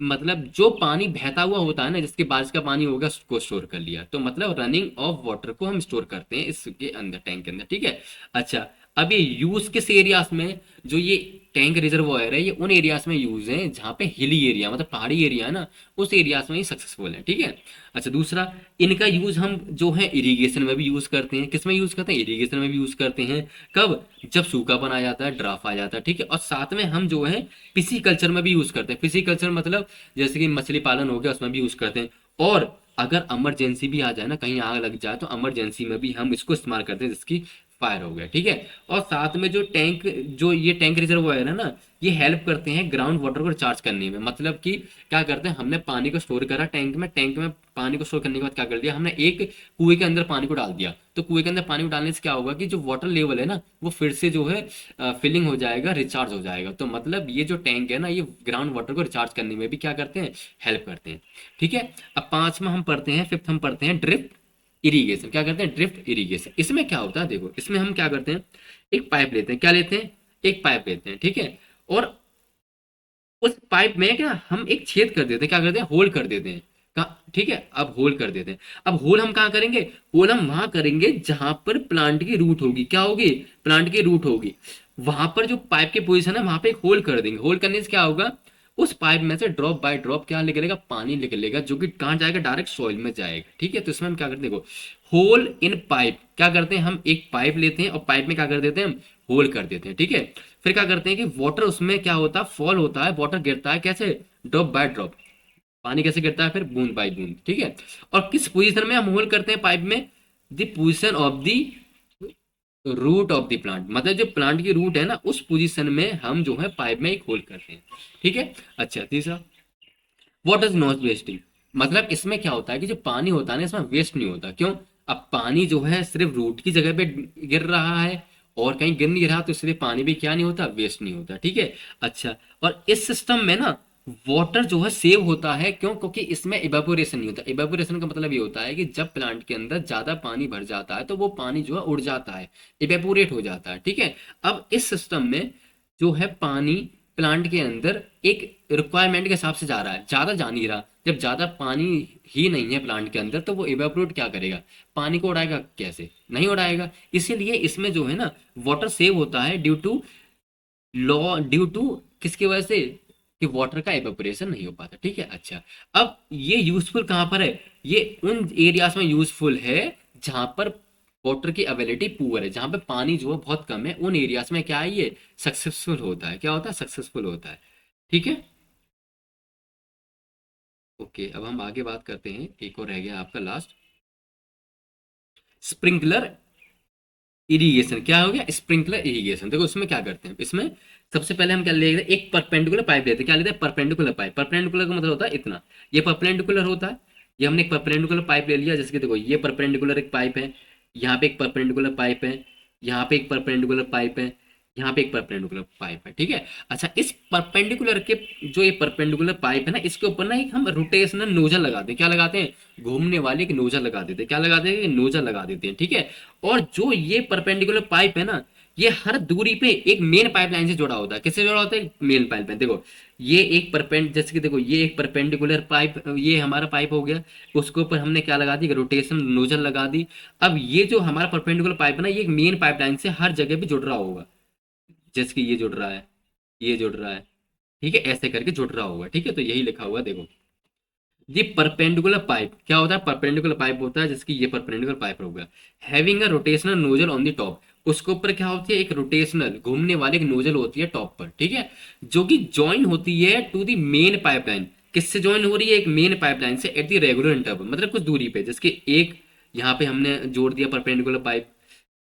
मतलब जो पानी बहता हुआ होता है ना, जिसके बारिश का पानी होगा उसको स्टोर कर लिया, तो मतलब रनिंग ऑफ वाटर को हम स्टोर करते हैं इसके अंदर, टैंक के अंदर। ठीक है, अच्छा अब ये यूज किस एरियाज में, जो ये टैंक रिजर्वॉयर है ये उन एरियाज में यूज है जहाँ पे हिली एरिया, मतलब पहाड़ी एरिया है ना, उस एरियाज में ही सक्सेसफुल है। ठीक है, अच्छा दूसरा, इनका यूज हम जो है इरिगेशन में भी यूज करते हैं, किस में यूज करते हैं, इरिगेशन में भी यूज करते हैं। कब, जब सूखापन आ जाता है, ड्राफ आ जाता है। ठीक है, और साथ में हम जो है पिसी कल्चर में भी यूज करते हैं। पिसी कल्चर मतलब जैसे कि मछली पालन हो गया, उसमें भी यूज करते हैं। और अगर इमरजेंसी भी आ जाए ना, कहीं आग लग जाए, तो इमरजेंसी में भी हम इसको इस्तेमाल करते हैं, जिसकी फायर हो गया। ठीक है, और साथ में जो टैंक, जो ये टैंक रिजर्वॉयर है ना, ये हेल्प करते हैं ग्राउंड वाटर को रिचार्ज करने में। मतलब कि क्या करते हैं, हमने पानी को स्टोर करा टैंक में, टैंक में पानी को स्टोर करने के बाद क्या कर दिया, हमने एक कुएं के अंदर पानी को डाल दिया, तो कुएं के अंदर पानी को डालने से क्या होगा कि जो वाटर लेवल है ना, वो फिर से जो है फिलिंग हो जाएगा, रिचार्ज हो जाएगा। तो मतलब ये जो टैंक है ना, ये ग्राउंड वाटर को रिचार्ज करने में भी क्या करते हैं, हेल्प करते हैं। ठीक है, अब पांचवा हम पढ़ते हैं, फिफ्थ हम पढ़ते हैं ड्रिफ्ट इरिगेशन। क्या करते हैं, ड्रिफ्ट इरिगेशन। इसमें क्या होता है, देखो इसमें हम क्या करते हैं, एक पाइप लेते हैं, क्या लेते हैं, एक पाइप लेते हैं। ठीक है, और उस पाइप में क्या हम एक छेद कर देते हैं, क्या करते हैं, होल कर देते हैं। ठीक है, अब होल कर देते हैं। अब होल हम कहाँ करेंगे, होल हम वहां करेंगे जहां पर प्लांट की रूट होगी, क्या होगी, प्लांट की रूट होगी। वहां पर जो पाइप की पोजीशन है वहां पे एक होल कर देंगे। होल करने से क्या होगा, उस पाइप में से ड्रॉप बाय ड्रॉप क्या निकलेगा, पानी निकलेगा, जो कि कहाँ जाएगा, डायरेक्ट सॉइल में जाएगा। ठीक है, तो इसमें हम क्या करते हैं, देखो होल इन पाइप, क्या करते हैं, हम एक पाइप लेते हैं और पाइप में क्या कर देते हैं, हम होल कर देते हैं। ठीक है, फिर क्या करते हैं कि वाटर उसमें क्या होता है, फॉल होता है, वाटर गिरता है, कैसे, ड्रॉप बाय ड्रॉप, पानी कैसे गिरता है, फिर बूंद बाय बूंद। ठीक है, और किस पोजीशन में हम होल करते हैं पाइप में, the position of the root of the plant, मतलब जो प्लांट की रूट है ना, उस पोजीशन में हम जो है पाइप में एक होल करते हैं। ठीक है, अच्छा तीसरा, व्हाट इज नॉट वेस्टिंग, मतलब इसमें क्या होता है कि जो पानी होता है ना, इसमें वेस्ट नहीं होता। क्यों, अब पानी जो है सिर्फ रूट की जगह पे गिर रहा है और कहीं गिर नहीं रहा तो इसलिए पानी भी क्या नहीं होता, वेस्ट नहीं होता, ठीक है। अच्छा, और इस सिस्टम में ना वाटर जो है सेव होता है, क्यों? क्योंकि इसमें इवेपोरेशन नहीं होता। इवेपोरेशन का मतलब ये होता है कि जब प्लांट के अंदर ज्यादा पानी भर जाता है तो वो पानी जो है उड़ जाता है, इवेपोरेट हो जाता है, ठीक है। अब इस सिस्टम में जो है पानी प्लांट के अंदर एक रिक्वायरमेंट के हिसाब से जा रहा है, ज्यादा जा नहीं रहा। जब ज्यादा पानी ही नहीं है प्लांट के अंदर तो वो इवेपोरेट क्या करेगा, पानी को उड़ाएगा कैसे, नहीं उड़ाएगा। इसीलिए इसमें जो है ना वाटर सेव होता है due to law, due to किसकी वजह से, कि वाटर का इवेपोरेशन नहीं हो पाता, ठीक है। अच्छा, अब ये यूजफुल कहाँ पर है, ये उन एरियाज में यूजफुल है जहां पर वाटर की अवेलेबिलिटी पुअर है, जहां पे पानी जो है बहुत कम है, उन एरियाज में क्या है, ये सक्सेसफुल होता है, क्या होता है, सक्सेसफुल होता है, ठीक है। ओके, अब हम आगे बात करते हैं, एक और रह गया आपका लास्ट, स्प्रिंकलर इरिगेशन। क्या हो गया, स्प्रिंकलर इरिगेशन। देखो इसमें क्या करते हैं, इसमें सबसे पहले हम क्या लेते हैं, एक परपेंडिकुलर पाइप लेते हैं। क्या लेते हैं, परपेंडिकुलर पाइप। परपेंडिकुलर का मतलब होता है इतना, ये परपेंडिकुलर होता है। ये हमने एक परपेंडिकुलर पाइप ले लिया, जैसे कि देखो ये परपेंडिकुलर एक पाइप है, यहाँ पे एक परपेंडिकुलर पाइप है, यहाँ पे एक परपेंडिकुलर पाइप है, यहाँ पे एक परपेंडिकुलर पाइप है, ठीक है। अच्छा, इस परपेंडिकुलर के जो ये परपेंडिकुलर पाइप है ना, इसके ऊपर ना एक हम रोटेशनल नोजल लगाते हैं। क्या लगाते हैं, घूमने वाले एक नोजल लगा देते हैं। क्या लगा देते हैं, नोजल लगा देते हैं, ठीक है। और जो ये परपेंडिकुलर पाइप है ना, ये हर दूरी पे एक मेन पाइपलाइन से जुड़ा होता है। किससे जुड़ा होता है, मेन पाइपलाइन। देखो ये एक परपेंड, जैसे कि देखो ये एक परपेंडिकुलर पाइप, ये हमारा पाइप हो गया, उसके ऊपर हमने क्या लगा दी, रोटेशन नोजल लगा दी। अब ये जो हमारा परपेंडिकुलर पाइप है ना, ये एक मेन पाइपलाइन से हर जगह पे जुड़ रहा होगा, जैसे कि ये जुड़ रहा है, ये जुड़ रहा है, ठीक है, ऐसे करके जुड़ रहा होगा, ठीक है। तो यही लिखा हुआ है, देखो ये परपेंडिकुलर पाइप क्या होता है, परपेंडिकुलर पाइप होता है, जिसकी ये परपेंडिकुलर पाइप होगा, having a rotational nozzle on the top. उसके ऊपर क्या होती है, एक रोटेशनल घूमने वाली एक नोजल होती है टॉप पर, ठीक है, जो कि ज्वाइन होती है टू द मेन पाइपलाइन। किससे ज्वाइन हो रही है, एक मेन पाइपलाइन से एट द रेगुलर इंटरवल, मतलब कुछ दूरी पे, जिसके एक यहाँ पे हमने जोड़ दिया परपेंडिकुलर पाइप,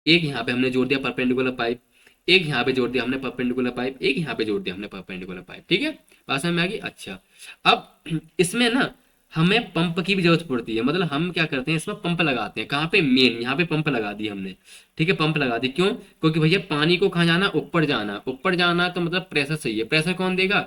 एक यहाँ पे हमने जोड़ दिया परपेंडिकुलर पाइप, एक यहाँ पे जोड़ दिया हमने परपेंडिकुलर पाइप, एक यहाँ पे जोड़ दिया हमने परपेंडिकुलर पाइप, ठीक है। बात समझ में आ गई। अच्छा, अब इसमें ना हमें पंप की भी जरूरत पड़ती है, मतलब हम क्या करते हैं, इसमें पंप लगाते हैं। कहाँ पे, मेन यहाँ पे पंप लगा दी हमने, ठीक है, पंप लगा दी। क्यों, क्योंकि भैया पानी को कहाँ जाना, ऊपर जाना, ऊपर जाना तो मतलब प्रेशर चाहिए। प्रेशर कौन देगा,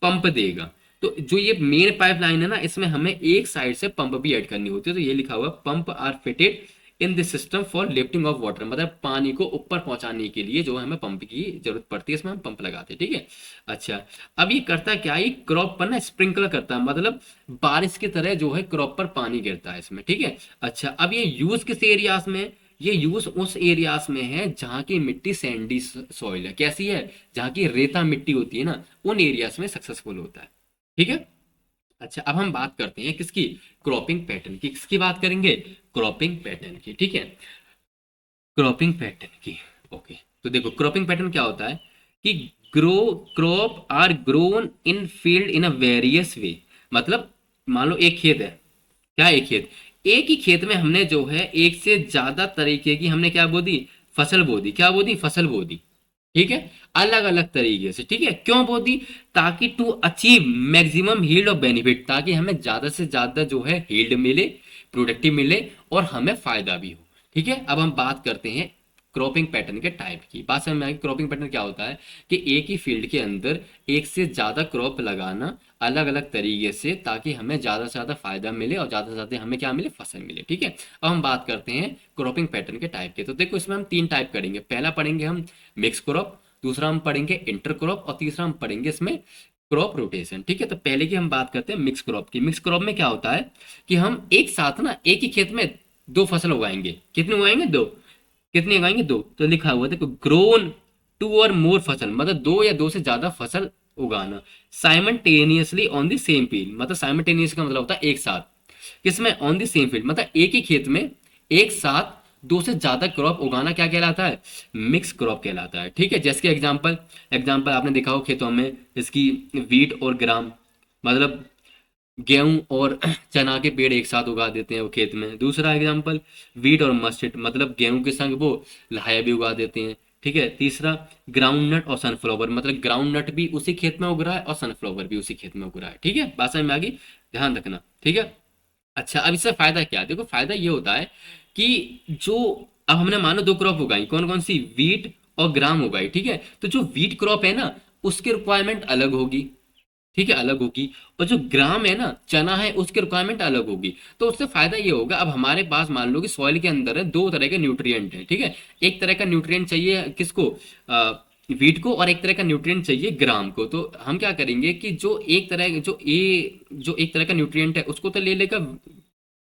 पंप देगा। तो जो ये मेन पाइपलाइन है ना, इसमें हमें एक साइड से पंप भी ऐड करनी होती है। तो ये लिखा हुआ pump are fitted in this system for lifting of water, मतलब पानी को ऊपर पहुंचाने के लिए जो हमें पंप की जरूरत पड़ती है, इसमें हम पंप लगाते हैं, ठीक है। अच्छा, अब ये करता क्या है, क्रॉप पर ना स्प्रिंकलर करता है, मतलब बारिश की तरह जो है क्रॉप पर पानी गिरता है इसमें, ठीक है। अच्छा, अब ये यूज किस एरियाज में, ये यूज उस एरियाज में है जहाँ की मिट्टी सैंडी सॉइल है। कैसी है, जहाँ की रेता मिट्टी होती है ना, उन एरियाज में सक्सेसफुल होता है, ठीक है। अच्छा, अब हम बात करते हैं किसकी, क्रॉपिंग पैटर्न की। किसकी बात करेंगे, क्रॉपिंग पैटर्न की, ठीक है, क्रॉपिंग पैटर्न की। ओके, तो देखो क्रॉपिंग पैटर्न क्या होता है कि grow crop are grown in field in a various way. मतलब मान लो एक खेत है, क्या एक खेत, एक ही खेत में हमने जो है एक से ज्यादा तरीके की हमने क्या बो दी, फसल बो दी। क्या बो दी, फसल बो दी, ठीक है, अलग अलग तरीके से, ठीक है। क्यों बो दी, ताकि to achieve maximum yield of benefit, ताकि हमें ज्यादा से ज्यादा जो है हील्ड मिले, प्रोडक्टिव मिले, और हमें फायदा भी हो, ठीक है। अब हम बात करते हैं क्रॉपिंग पैटर्न के टाइप की। बात समझ में आई, क्रॉपिंग पैटर्न क्या होता है कि एक ही फील्ड के अंदर एक से ज्यादा क्रॉप लगाना अलग अलग तरीके से, ताकि हमें ज्यादा से ज्यादा फायदा मिले और ज्यादा से ज्यादा हमें क्या मिले, फसल मिले, ठीक है। अब हम बात करते हैं क्रॉपिंग पैटर्न के टाइप के। तो देखो इसमें हम तीन टाइप करेंगे। पहला पढ़ेंगे हम मिक्स क्रॉप, दूसरा हम पढ़ेंगे इंटर क्रॉप, और तीसरा हम पढ़ेंगे इसमें क्रॉप रोटेशन, ठीक है। तो पहले की हम बात करते हैं मिक्स क्रॉप की। मिक्स क्रॉप में क्या होता है कि हम एक साथ ना एक ही खेत में दो फसल उगाएंगे। कितने उगाएंगे, दो। कितने उगाएंगे, दो। तो लिखा हुआ देखो ग्रोन टू और मोर फसल, मतलब दो या दो से ज्यादा फसल उगाना। Simultaneously on the same field, मतलब साइमल्टेनियस का मतलब होता है एक साथ। किसमें, ऑन द सेम फील्ड, मतलब एक ही खेत में एक साथ दो से ज्यादा क्रॉप उगाना क्या कहलाता है, मिक्स क्रॉप कहलाता है, ठीक है। जैसे कि एग्जांपल, एग्जांपल आपने देखा हो खेतों में, इसकी वीट और ग्राम, मतलब गेहूं और चना के पेड़ एक साथ उगा देते हैं वो खेत में। दूसरा एग्जांपल वीट और मस्टर्ड, मतलब गेहूं के संग वो लाया भी उगा देते हैं, ठीक है। तीसरा ग्राउंड नट और सनफ्लावर, मतलब ग्राउंड नट भी उसी खेत में उग रहा है और सनफ्लावर भी उसी खेत में उग रहा है, ठीक है। बात समझ में आ गई, ध्यान रखना, ठीक है। अच्छा, अब इससे फायदा क्या है, देखो फायदा ये होता है कि जो अब हमने मानो दो क्रॉप उगाई, कौन कौन सी, वीट और ग्राम उगाई, ठीक है। तो जो वीट क्रॉप है ना, उसकी रिक्वायरमेंट अलग होगी, ठीक है, अलग होगी। और जो ग्राम है ना, चना है, उसकी रिक्वायरमेंट अलग होगी। तो उससे फायदा ये होगा, अब हमारे पास मान लो कि सॉइल के अंदर है दो तरह के न्यूट्रिएंट है, ठीक है। एक तरह का न्यूट्रिएंट चाहिए किसको, वीट को, और एक तरह का न्यूट्रिएंट चाहिए ग्राम को। तो हम क्या करेंगे कि जो एक तरह का न्यूट्रिएंट है उसको तो ले लेगा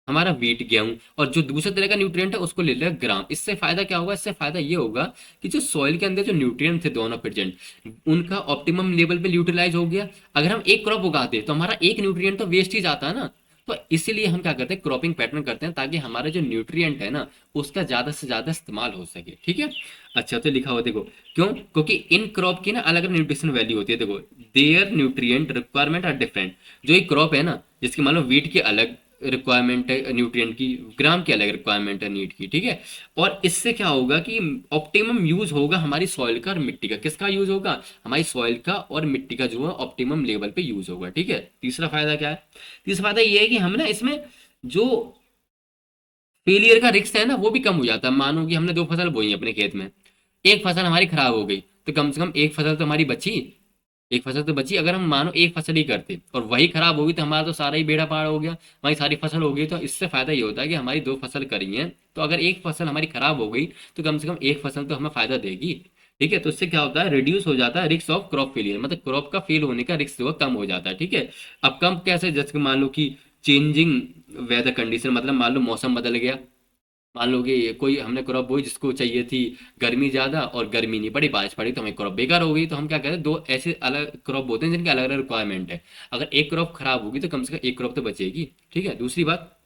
हमारा वीट, गेहूं, और जो दूसरे तरह का न्यूट्रिएंट है उसको ले लेगा ग्राम। इससे फायदा क्या होगा, इससे फायदा ये होगा कि जो सॉइल के अंदर जो न्यूट्रिएंट थे दोनों प्रेजेंट, उनका ऑप्टिमम लेवल पे यूटिलाइज हो गया। अगर हम एक क्रॉप उगाते तो हमारा एक न्यूट्रिएंट तो वेस्ट ही जाता है ना। तो इसीलिए हम क्या करते हैं, क्रॉपिंग पैटर्न करते हैं, ताकि हमारे जो न्यूट्रिएंट है ना, उसका ज्यादा से ज्यादा इस्तेमाल हो सके, ठीक है। अच्छा, तो लिखा हुआ देखो, क्यों, क्योंकि इन क्रॉप की ना अलग अलग न्यूट्रिशन वैल्यू होती है। देखो, their nutrient requirement are different. जो एक क्रॉप है ना, जिसकी मान लो वीट की अलग रिक्वायरमेंट है न्यूट्रिएंट की, ग्राम की अलग रिक्वायरमेंट है नीट की, ठीक है। और इससे क्या होगा कि ऑप्टिमम यूज होगा हमारी सॉइल का और मिट्टी का। किसका यूज होगा, हमारी सॉइल का और मिट्टी का जो है ऑप्टिमम लेवल पे यूज होगा, ठीक है। तीसरा फायदा क्या है, तीसरा फायदा ये है कि हम ना इसमें जो फेलियर का रिस्क है ना, वो भी कम हो जाता है। मानो कि हमने दो फसल बोई है अपने खेत में, एक फसल हमारी खराब हो गई, तो कम से कम एक फसल तो हमारी बची, एक फसल तो बची। अगर हम मानो एक फसल ही करते और वही खराब होगी, तो हमारा तो सारा ही बेड़ा पार हो गया, हमारी सारी फसल हो गई। तो इससे फायदा ये होता है कि हमारी दो फसल करी है, तो अगर एक फसल हमारी खराब हो गई, तो कम से कम एक फसल तो हमें फायदा देगी, ठीक है। तो इससे क्या होता है, रिड्यूस हो जाता है रिस्क ऑफ क्रॉप फेलियर, मतलब क्रॉप का फेल होने का रिस्क जो है कम हो जाता है, ठीक है। अब कम कैसे, जैसे मान लो कि चेंजिंग वेदर कंडीशन, मतलब मान लो मौसम बदल गया, मान लो कि कोई हमने क्रॉप बोई जिसको चाहिए थी गर्मी ज्यादा, और गर्मी नहीं पड़ी, बारिश पड़ी, तो हमें क्रॉप बेकार हो गई। तो हम क्या कहते हैं, दो ऐसे अलग क्रॉप बोते हैं जिनकी अलग अलग रिक्वायरमेंट है। अगर एक क्रॉप खराब होगी तो कम से कम एक क्रॉप तो बचेगी, ठीक है। दूसरी बात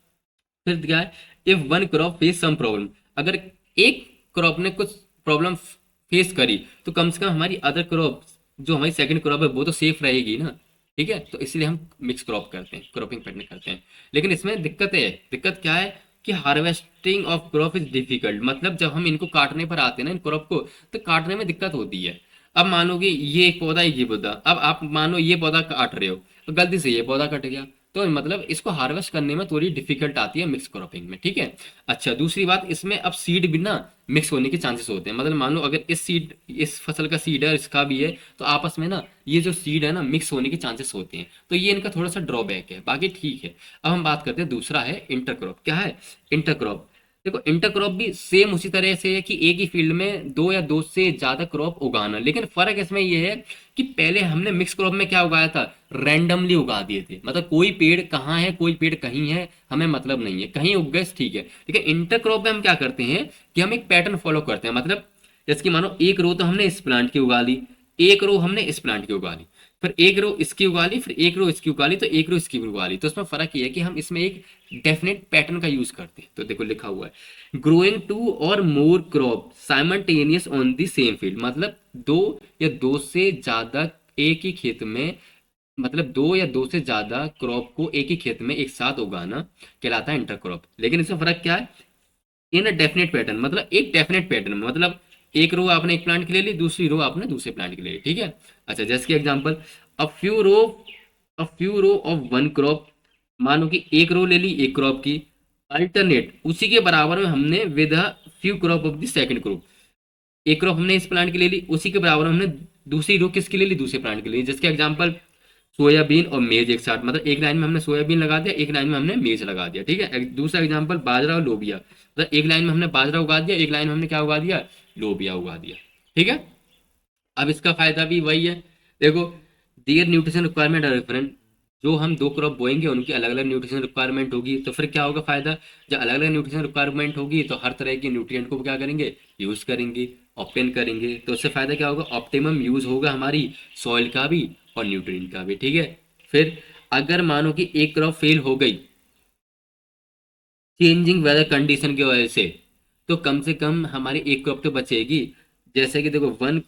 फिर क्या है, if one crop face some problem, अगर एक क्रॉप ने कुछ प्रॉब्लम फेस करी, तो कम से कम हमारी अदर क्रॉप, जो हमारी सेकंड क्रॉप है, वो तो सेफ रहेगी ना, ठीक है। तो इसलिए हम मिक्स क्रॉप करते हैं, क्रॉपिंग पैटर्न करते हैं। लेकिन इसमें दिक्कत है, दिक्कत क्या है कि harvesting of crop is difficult, मतलब जब हम इनको काटने पर आते हैं ना, इन क्रॉप को, तो काटने में दिक्कत होती है। अब मानो कि ये एक पौधा, ये पौधा, अब आप मानो ये पौधा काट रहे हो, तो गलती से ये पौधा कट गया, तो मतलब इसको हार्वेस्ट करने में थोड़ी डिफिकल्ट आती है मिक्स क्रॉपिंग में, ठीक है। अच्छा, दूसरी बात, इसमें अब सीड भी ना मिक्स होने के चांसेस होते हैं। मतलब मान लो अगर इस फसल का सीड है और इसका भी है, तो आपस में ना ये जो सीड है ना मिक्स होने के चांसेस होते हैं। तो ये इनका थोड़ा सा ड्रॉबैक है, बाकी ठीक है। अब हम बात करते हैं, दूसरा है इंटरक्रॉप। क्या है इंटरक्रॉप, देखो इंटरक्रॉप भी सेम उसी तरह से है कि एक ही फील्ड में दो या दो से ज्यादा क्रॉप उगाना। लेकिन फर्क इसमें यह है कि पहले हमने मिक्स क्रॉप में क्या उगाया था, रैंडमली उगा दिए थे, मतलब कोई पेड़ कहाँ है, कोई पेड़ कहीं है, हमें मतलब नहीं है, कहीं उग गए ठीक है। लेकिन इंटर क्रॉप में हम क्या करते हैं कि हम एक पैटर्न फॉलो करते हैं। मतलब जैसे कि मानो एक रो तो हमने इस प्लांट की उगा ली, एक रो हमने इस प्लांट की उगा ली, फिर एक रो इसकी उगा ली, फिर एक रो इसकी उगा ली, तो एक रो इसकी भी उगा ली। तो इसमें फर्क ये है कि हम इसमें एक डेफिनेट पैटर्न का यूज करते हैं। तो देखो लिखा हुआ है, ग्रोइंग टू और more crop simultaneous on the same field, मतलब दो या दो से ज्यादा एक ही खेत में, मतलब दो या दो से ज्यादा क्रॉप को एक ही खेत में एक साथ उगाना कहलाता है इंटरक्रॉप। लेकिन इसमें फर्क क्या है, इन अ डेफिनेट पैटर्न, मतलब एक डेफिनेट पैटर्न, मतलब एक रो आपने एक प्लांट के लिए ली, दूसरी रो आपने दूसरे प्लांट के लिए ली, ठीक है। अच्छा, जैसे कि example, a few row a few row of one crop, मानो कि एक रो ले ली एक क्रॉप की, अल्टरनेट उसी के बराबर में हमने with a few crop of the second crop, एक क्रॉप हमने इस प्लांट के लिए ली, उसी के बराबर हमने दूसरी रो किसके लिए ली, दूसरे प्लांट के लिए। जिसके एग्जांपल सोयाबीन और मेज एक साथ, मतलब एक लाइन में हमने सोयाबीन लगा दिया, एक लाइन में हमने मेज लगा दिया, ठीक है। दूसरा एग्जांपल बाजरा और लोबिया, मतलब एक लाइन में हमने बाजरा उगा दिया, एक लाइन में हमने क्या उगा दिया, लोबिया उगा दिया, ठीक है। अब इसका फायदा भी वही है, देखो, दियर न्यूट्रिशन रिक्वायरमेंट आर डिफरेंट, जो हम दो क्रॉप बोएंगे उनकी अलग अलग न्यूट्रिशन रिक्वायरमेंट होगी। तो फिर क्या होगा फायदा, जब अलग अलग न्यूट्रिशन रिक्वायरमेंट होगी, तो हर तरह की न्यूट्रिएंट को क्या करेंगे, यूज करेंगे, ऑप्टेन करेंगे। तो उससे फायदा क्या होगा, ऑप्टिमम यूज होगा हमारी सॉइल का भी और न्यूट्रिएंट का भी, ठीक है। फिर अगर मानो कि एक क्रॉप फेल हो गई चेंजिंग वेदर कंडीशन की वजह से, तो कम से कम हमारी एक क्रॉप तो बचेगी। जैसे कि देखो, one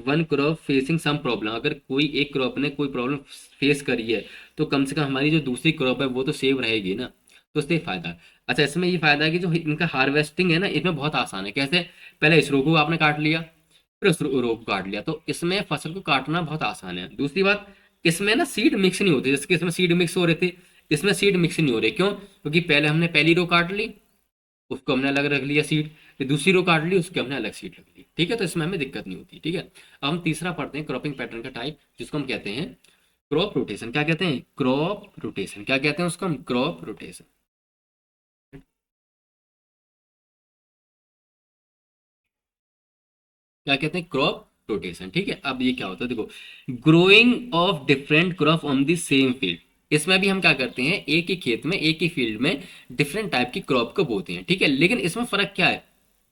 one crop facing some problem, अगर कोई एक क्रॉप ने कोई प्रॉब्लम फेस करी है, तो कम से कम हमारी जो दूसरी क्रॉप है वो तो सेव रहेगी ना। तो उससे फायदा। अच्छा, इसमें ये फायदा है कि जो इनका हार्वेस्टिंग है ना, इसमें बहुत आसान है। कैसे, पहले इस रो को आपने काट लिया, फिर उस रो को काट लिया, तो इसमें फसल को काटना बहुत आसान है। दूसरी बात, इसमें ना सीड मिक्स नहीं होती, जैसे कि इसमें सीड मिक्स हो रहे थे, इसमें सीड मिक्स नहीं हो रहे। क्यों, क्योंकि पहले हमने पहली रो काट ली, उसको हमने अलग रख लिया सीड, फिर दूसरी रो काट ली, उसके हमने अलग सीट रख ली, ठीक है, तो इसमें हमें दिक्कत नहीं होती, ठीक है। अब हम तीसरा पढ़ते हैं क्रॉपिंग पैटर्न का टाइप, जिसको हम कहते हैं क्रॉप रोटेशन। क्या कहते हैं? Crop rotation. क्या कहते हैं उसको हम? Crop rotation. क्या कहते हैं? क्रॉप रोटेशन, ठीक है। अब ये क्या होता है देखो, growing of different crop on the same field. इसमें भी हम क्या करते हैं, एक ही खेत में एक ही फील्ड में डिफरेंट टाइप की क्रॉप को बोते हैं, ठीक है। लेकिन इसमें फर्क क्या है?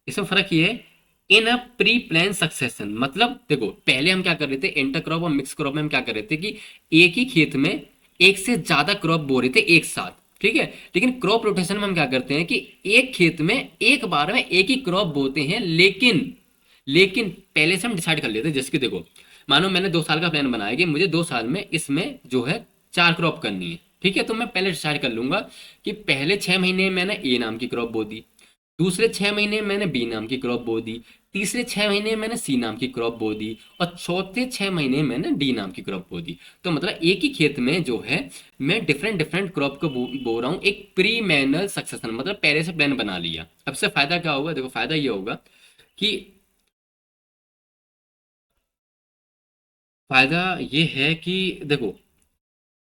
इसमें फर्क ये है, इन अ प्री प्लान सक्सेशन। मतलब देखो, पहले हम क्या कर रहे थे, इंटर क्रॉप और मिक्स क्रॉप में हम क्या कर रहे थे कि एक ही खेत में एक से ज्यादा क्रॉप बो रहे थे एक साथ, ठीक है। लेकिन क्रॉप रोटेशन में हम क्या करते हैं कि एक खेत में एक बार में एक ही क्रॉप बोते हैं, लेकिन लेकिन पहले से हम डिसाइड कर लेते हैं। जैसे कि देखो, मानो मैंने 2 साल का प्लान बनाया कि मुझे 2 साल में इसमें जो है 4 क्रॉप करनी है, ठीक है। तो मैं पहले डिसाइड कर लूंगा कि पहले 6 महीने मैंने ए नाम की क्रॉप बो दी, दूसरे 6 महीने मैंने बी नाम की क्रॉप बो दी, तीसरे 6 महीने मैंने सी नाम की क्रॉप बो दी, और चौथे 6 महीने मैंने डी नाम की क्रॉप बो दी। तो मतलब एक ही खेत में जो है मैं डिफरेंट डिफरेंट क्रॉप को बो रहा हूँ, एक प्री मैनल सक्सेशन, मतलब पहले से प्लान बना लिया। अब से फायदा क्या होगा? देखो, फायदा ये होगा कि फायदा ये है कि देखो,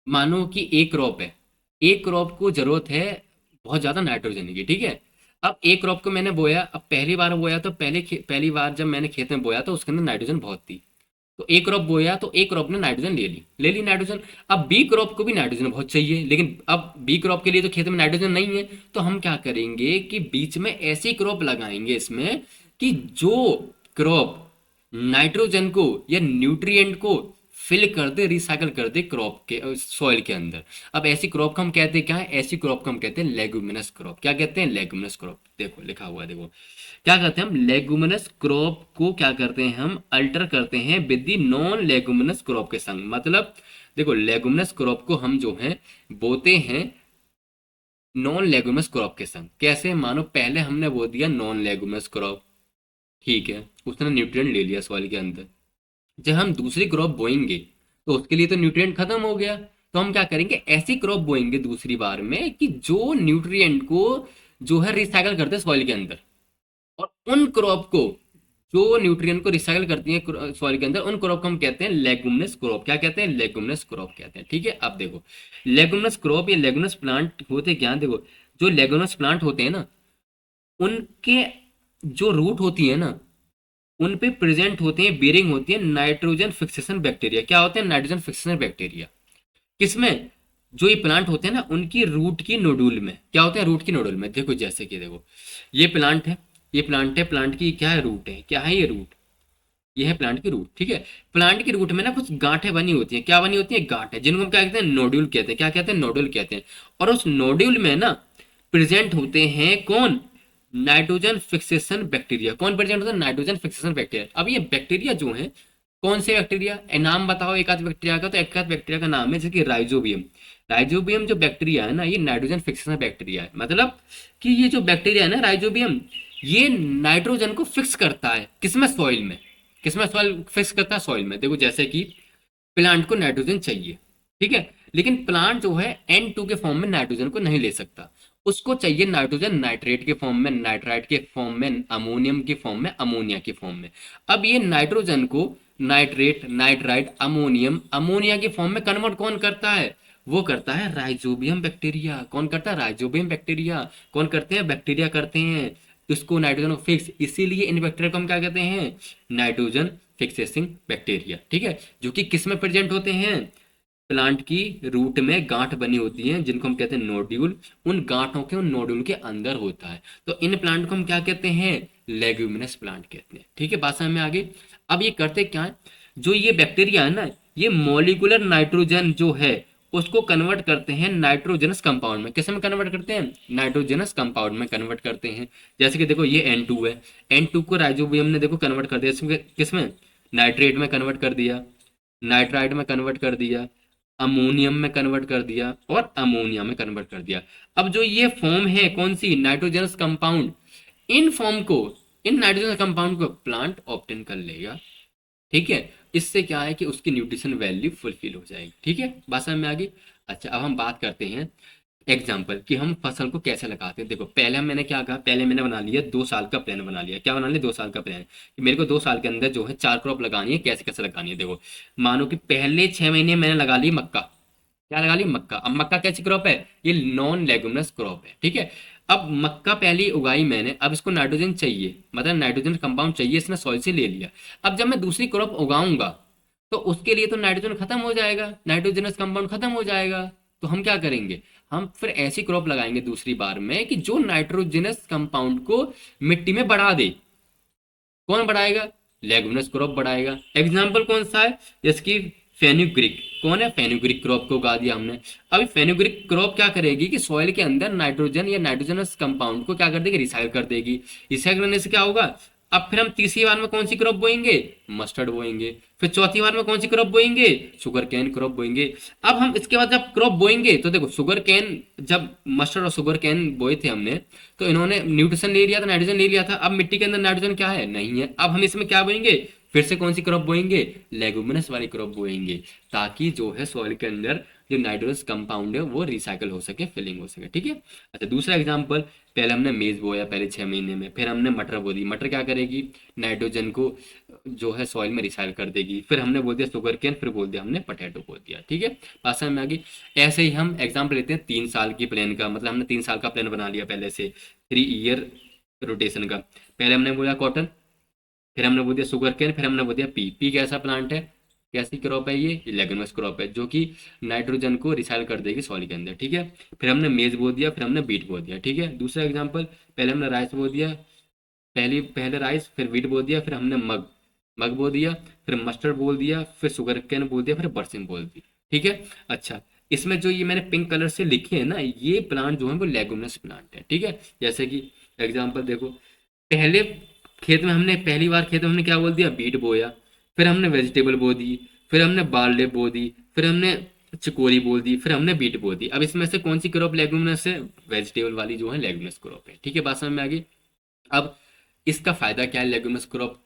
मानो कि एक क्रॉप है, एक क्रॉप को जरूरत है बहुत ज्यादा नाइट्रोजन की, ठीक है। अब एक क्रॉप को मैंने बोया, अब पहली बार बोया तो पहली बार जब मैंने खेत में बोया तो उसके अंदर नाइट्रोजन बहुत थी। तो एक क्रॉप बोया तो एक क्रॉप ने नाइट्रोजन ले ली नाइट्रोजन। अब बी क्रॉप को भी नाइट्रोजन बहुत चाहिए, लेकिन अब बी क्रॉप के लिए तो खेत में नाइट्रोजन नहीं है। तो हम क्या करेंगे कि बीच में ऐसी क्रॉप लगाएंगे इसमें कि जो क्रॉप नाइट्रोजन को या न्यूट्रिएंट को फिल कर दे, रिसाइकल कर दे क्रॉप के सॉइल के अंदर। अब ऐसी क्रॉप को हम कहते हैं क्या है? ऐसी क्रॉप को हम कहते हैं लेगुमिनस क्रॉप। क्या कहते हैं? Leguminous crop. देखो लिखा हुआ है, देखो क्या करते हैं हम, लेगुमिनस क्रॉप को क्या करते हैं हम, अल्टर करते हैं with the non leguminous crop के संग। मतलब देखो, लेगुमिनस क्रॉप को हम जो है बोते हैं नॉन लेगुमिनस क्रॉप के संग। कैसे? मानो पहले हमने बो दिया नॉन लेगुमिनस क्रॉप, ठीक है, उसने न्यूट्रिएंट ले लिया सॉइल के अंदर। जब हम दूसरी क्रॉप बोएंगे तो उसके लिए तो न्यूट्रिएंट खत्म हो गया। तो हम क्या करेंगे, ऐसी क्रॉप बोएंगे दूसरी बार में कि जो न्यूट्रिएंट को जो है रिसाइकल करते हैं सॉइल के अंदर। और उन क्रॉप को, जो न्यूट्रिएंट को रिसाइकल करती है सॉइल के अंदर, उन क्रॉप को हम कहते हैं लेगुमिनस क्रॉप। क्या कहते हैं? लेगुमिनस क्रॉप कहते हैं, ठीक है। अब देखो, लेगुमिनस क्रॉप या लेगुमिनस प्लांट होते क्या हैं? देखो, जो लेगुमिनस प्लांट होते हैं ना, उनके जो रूट होती है ना, उन पे प्रेजेंट होते हैं, बेरिंग होती है नाइट्रोजन फिक्सेशन बैक्टीरिया। क्या होते हैं? Nitrogen fixation bacteria. किसमें? जो ये प्लांट होते हैं ना, उनकी रूट की नोडुल में। क्या होते हैं? रूट की नोडुल में। देखो जैसे कि देखो, ये प्लांट है, ये प्लांट है, प्लांट की क्या है? रूट है। क्या है ये? रूट। ये है प्लांट की रूट, ठीक है। प्लांट की रूट में ना कुछ गांठें बनी होती हैं। क्या बनी होती है? गांठें, जिनको हम क्या कहते हैं? नोड्यूल कहते हैं। क्या कहते हैं? नोड्यूल कहते हैं। और उस नोड्यूल में ना प्रेजेंट होते हैं कौन? Nitrogen fixation bacteria. कौन प्रेजेंट होता है? Nitrogen fixation bacteria. अब ये बैक्टीरिया जो है, कौन से बैक्टीरिया? नाम बताओ एक आध बैक्टीरिया का। तो एक आध बैक्टीरिया का नाम है, जैसे कि राइजोबियम। राइजोबियम जो बैक्टीरिया है ना, ये नाइट्रोजन फिक्सेशन बैक्टीरिया है। मतलब कि ये जो बैक्टीरिया है ना, राइजोबियम, ये नाइट्रोजन को फिक्स करता है किसमें? सॉइल में। किसमें? सॉइल फिक्स करता है, सॉइल में। देखो जैसे कि प्लांट को नाइट्रोजन चाहिए, ठीक है, लेकिन प्लांट जो है N2 के फॉर्म में नाइट्रोजन को नहीं ले सकता। उसको चाहिए नाइट्रोजन नाइट्रेट के फॉर्म में, नाइट्राइट के फॉर्म में, अमोनियम के फॉर्म में, अमोनिया के फॉर्म में। अब ये नाइट्रोजन को नाइट्रेट, नाइट्राइट, अमोनियम, अमोनिया के फॉर्म में कन्वर्ट कौन करता है? वो करता है राइजोबियम बैक्टीरिया। कौन करता है? Rhizobium bacteria. कौन करते हैं? बैक्टीरिया करते हैं इसको नाइट्रोजन को फिक्स। इसीलिए इन बैक्टीरिया को हम क्या कहते हैं? नाइट्रोजन फिक्सेसिंग बैक्टीरिया, ठीक है। जो कि किस में प्रेजेंट होते हैं? प्लांट की रूट में गांठ बनी होती है, जिनको हम कहते हैं नोड्यूल। उन गांठों के, उन नोड्यूल के अंदर होता है। तो इन प्लांट को हम क्या कहते हैं? लेग्यूमिनस प्लांट कहते हैं, ठीक है। बात समझ में आ गई। अब ये करते क्या है, जो ये बैक्टीरिया है ना, ये मॉलिक्यूलर नाइट्रोजन जो है उसको कन्वर्ट करते हैं नाइट्रोजनस कंपाउंड में। किस में कन्वर्ट करते हैं? नाइट्रोजनस कंपाउंड में कन्वर्ट करते हैं। जैसे कि देखो, ये N2 है, N2 को राइजोबियम ने देखो कन्वर्ट कर दिया किसमें? नाइट्रेट में कन्वर्ट कर दिया, नाइट्राइट में कन्वर्ट कर दिया, अमोनियम में कन्वर्ट कर दिया, और अमोनिया में कन्वर्ट कर दिया। अब जो ये फॉर्म है कौन सी? Nitrogenous compound. इन फॉर्म को, इन नाइट्रोजन कंपाउंड को प्लांट ऑब्टेन कर लेगा, ठीक है। इससे क्या है कि उसकी न्यूट्रिशन वैल्यू फुलफिल हो जाएगी, ठीक है। बात समझ में आ गई। अच्छा, अब हम बात करते हैं एग्जाम्पल कि हम फसल को कैसे लगाते हैं। देखो पहले मैंने क्या कहा, पहले मैंने बना लिया 2 साल का प्लान बना लिया। क्या बना लिया? 2 साल का प्लान कि मेरे को 2 साल के अंदर जो है 4 क्रॉप लगानी है, कैसे कैसे लगानी है। देखो मानो कि पहले 6 महीने मैंने लगा ली मक्का। क्या लगा ली? मक्का। अब मक्का कैसी क्रॉप है? ये नॉन लेगुमिनस क्रॉप है, ठीक है। अब मक्का पहली उगाई मैंने, अब इसको नाइट्रोजन चाहिए, मतलब नाइट्रोजन कंपाउंड चाहिए, इसने सॉइल से ले लिया। अब जब मैं दूसरी क्रॉप उगाऊंगा तो उसके लिए तो नाइट्रोजन खत्म हो जाएगा, नाइट्रोजनस कंपाउंड खत्म हो जाएगा। तो हम क्या करेंगे? हम फिर ऐसी क्रॉप लगाएंगे दूसरी बार में कि जो नाइट्रोजनस कंपाउंड को मिट्टी में बढ़ा दे। कौन बढ़ाएगा? लेगुमिनस क्रॉप बढ़ाएगा। एग्जाम्पल कौन सा है? जैसे कि फेनुग्रीक। कौन है? फेनुग्रीक क्रॉप को उगा दिया हमने। अभी फेनुग्रीक क्रॉप क्या करेगी कि सॉइल के अंदर नाइट्रोजन या नाइट्रोजनस कंपाउंड को क्या कर देगी? रिसाइकिल कर देगी। रिसाइकिल करने से क्या होगा? अब फिर हम तीसरी बार में कौन सी क्रॉप बोएंगे? मस्टर्ड बोएंगे। फिर चौथी बार में कौन सी क्रॉप बोएंगे? शुगर कैन क्रॉप बोएंगे। अब हम इसके बाद जब क्रॉप बोएंगे तो देखो शुगर कैन, जब मस्टर्ड और शुगर कैन बोए थे हमने, तो इन्होंने न्यूट्रिशन ले लिया था, नाइट्रोजन ले लिया था। अब मिट्टी के अंदर नाइट्रोजन क्या है? नहीं है। अब हम इसमें क्या बोएंगे? फिर से कौन सी क्रॉप बोएंगे? लेगुमिनस वाली क्रॉप बोएंगे, ताकि जो है सॉइल के अंदर जो नाइट्रोजन कंपाउंड है वो रिसाइकल हो सके, फिलिंग हो सके, ठीक है। अच्छा दूसरा एग्जांपल, पहले हमने मेज बोया पहले 6 महीने में, फिर हमने मटर बो दी। मटर क्या करेगी? नाइट्रोजन को जो है सॉइल में रिसाइकिल कर देगी। फिर हमने बोल दिया शुगर केन, फिर बोल दिया हमने पोटैटो बोल दिया, ठीक है। बात समझ में आ गई। ऐसे ही हम एग्जाम्पल लेते हैं 3 साल की प्लान का, मतलब हमने 3 साल का प्लान बना लिया पहले से, 3 ईयर रोटेशन का। पहले हमने बोला कॉटन, फिर हमने बोल दिया शुगर केन, फिर हमने बोल दिया पी। पी कैसा प्लांट है? कैसी क्रॉप है? ये लेगुमिनस क्रॉप है, जो कि नाइट्रोजन को रिसाइकिल कर देगी सॉइल के अंदर, ठीक है। फिर हमने मेज बो दिया, फिर हमने बीट बो दिया, ठीक है। दूसरा एग्जाम्पल, पहले हमने राइस बो दिया, पहले राइस, फिर वीट बो दिया, फिर हमने मग मग बो दिया, फिर मस्टर्ड बोल दिया, फिर शुगर कैन बोल दिया, फिर बरसिम बोल दी, ठीक है। अच्छा इसमें जो ये मैंने पिंक कलर से लिखे हैं ना, ये प्लांट जो है वो लेगुमिनस प्लांट है, ठीक है। जैसे कि एग्जाम्पल देखो, पहले खेत में हमने, पहली बार खेत में हमने क्या बोल दिया? बीट बोया। फिर हमने वेजिटेबल बो दी, फिर हमने बारले बो दी, फिर हमने चिकोरी बोल दी, फिर हमने बीट बो दी। अब इसमें से कौन सी क्रॉप लेगुमिनस है? वेजिटेबल वाली जो है लेगुमिनस क्रॉप है, ठीक है। बात समझ में आ गई। अब इसका फायदा क्या है लेगुमिनस क्रॉप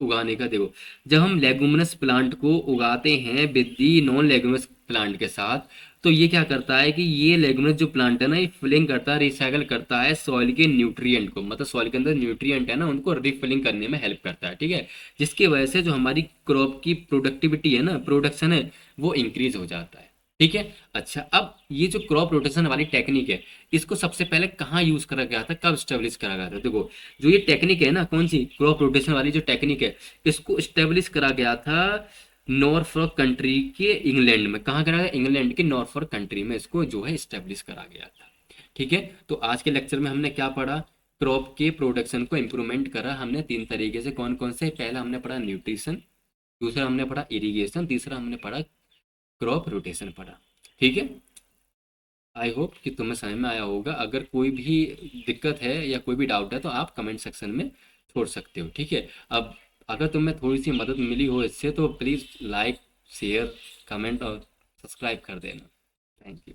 उगाने का? देखो जब हम लेगुमिनस प्लांट को उगाते हैं with the non leguminous plant के साथ, तो ये क्या करता है कि ये लेगुमिनस जो प्लांट है ना, ये फिलिंग करता है, रिसाइकल करता है सॉइल के न्यूट्रिएंट को, मतलब सॉइल के अंदर न्यूट्रिएंट है ना, उनको रिफिलिंग करने में हेल्प करता है, ठीक है। जिसकी वजह से जो हमारी क्रॉप की प्रोडक्टिविटी है ना, प्रोडक्शन है, वो इंक्रीज हो जाता है, ठीक है। अच्छा अब ये जो क्रॉप रोटेशन वाली टेक्निक है, इसको सबसे पहले कहाँ यूज करा गया था, कब स्टेब्लिश करा गया था? देखो जो ये टेक्निक है ना, कौन सी क्रॉप रोटेशन वाली जो टेक्निक है, इसको स्टेब्लिश करा गया था नॉर्फॉक कंट्री के इंग्लैंड में। कहाँ करा गया? इंग्लैंड के नॉर्फॉक कंट्री में इसको जो है स्टेब्लिश करा गया था, ठीक है। तो आज के लेक्चर में हमने क्या पढ़ा? क्रॉप के प्रोडक्शन को इम्प्रूवमेंट करा हमने 3 तरीके से। कौन कौन से? पहला हमने पढ़ा न्यूट्रिशन, दूसरा हमने पढ़ा इरिगेशन, तीसरा हमने पढ़ा क्रॉप रोटेशन पढ़ा, ठीक है। आई होप कि तुम्हें समझ में आया होगा। अगर कोई भी दिक्कत है या कोई भी डाउट है तो आप कमेंट सेक्शन में छोड़ सकते हो, ठीक है। अब अगर तुम्हें थोड़ी सी मदद मिली हो इससे तो प्लीज़ लाइक, शेयर, कमेंट और सब्सक्राइब कर देना। Thank you.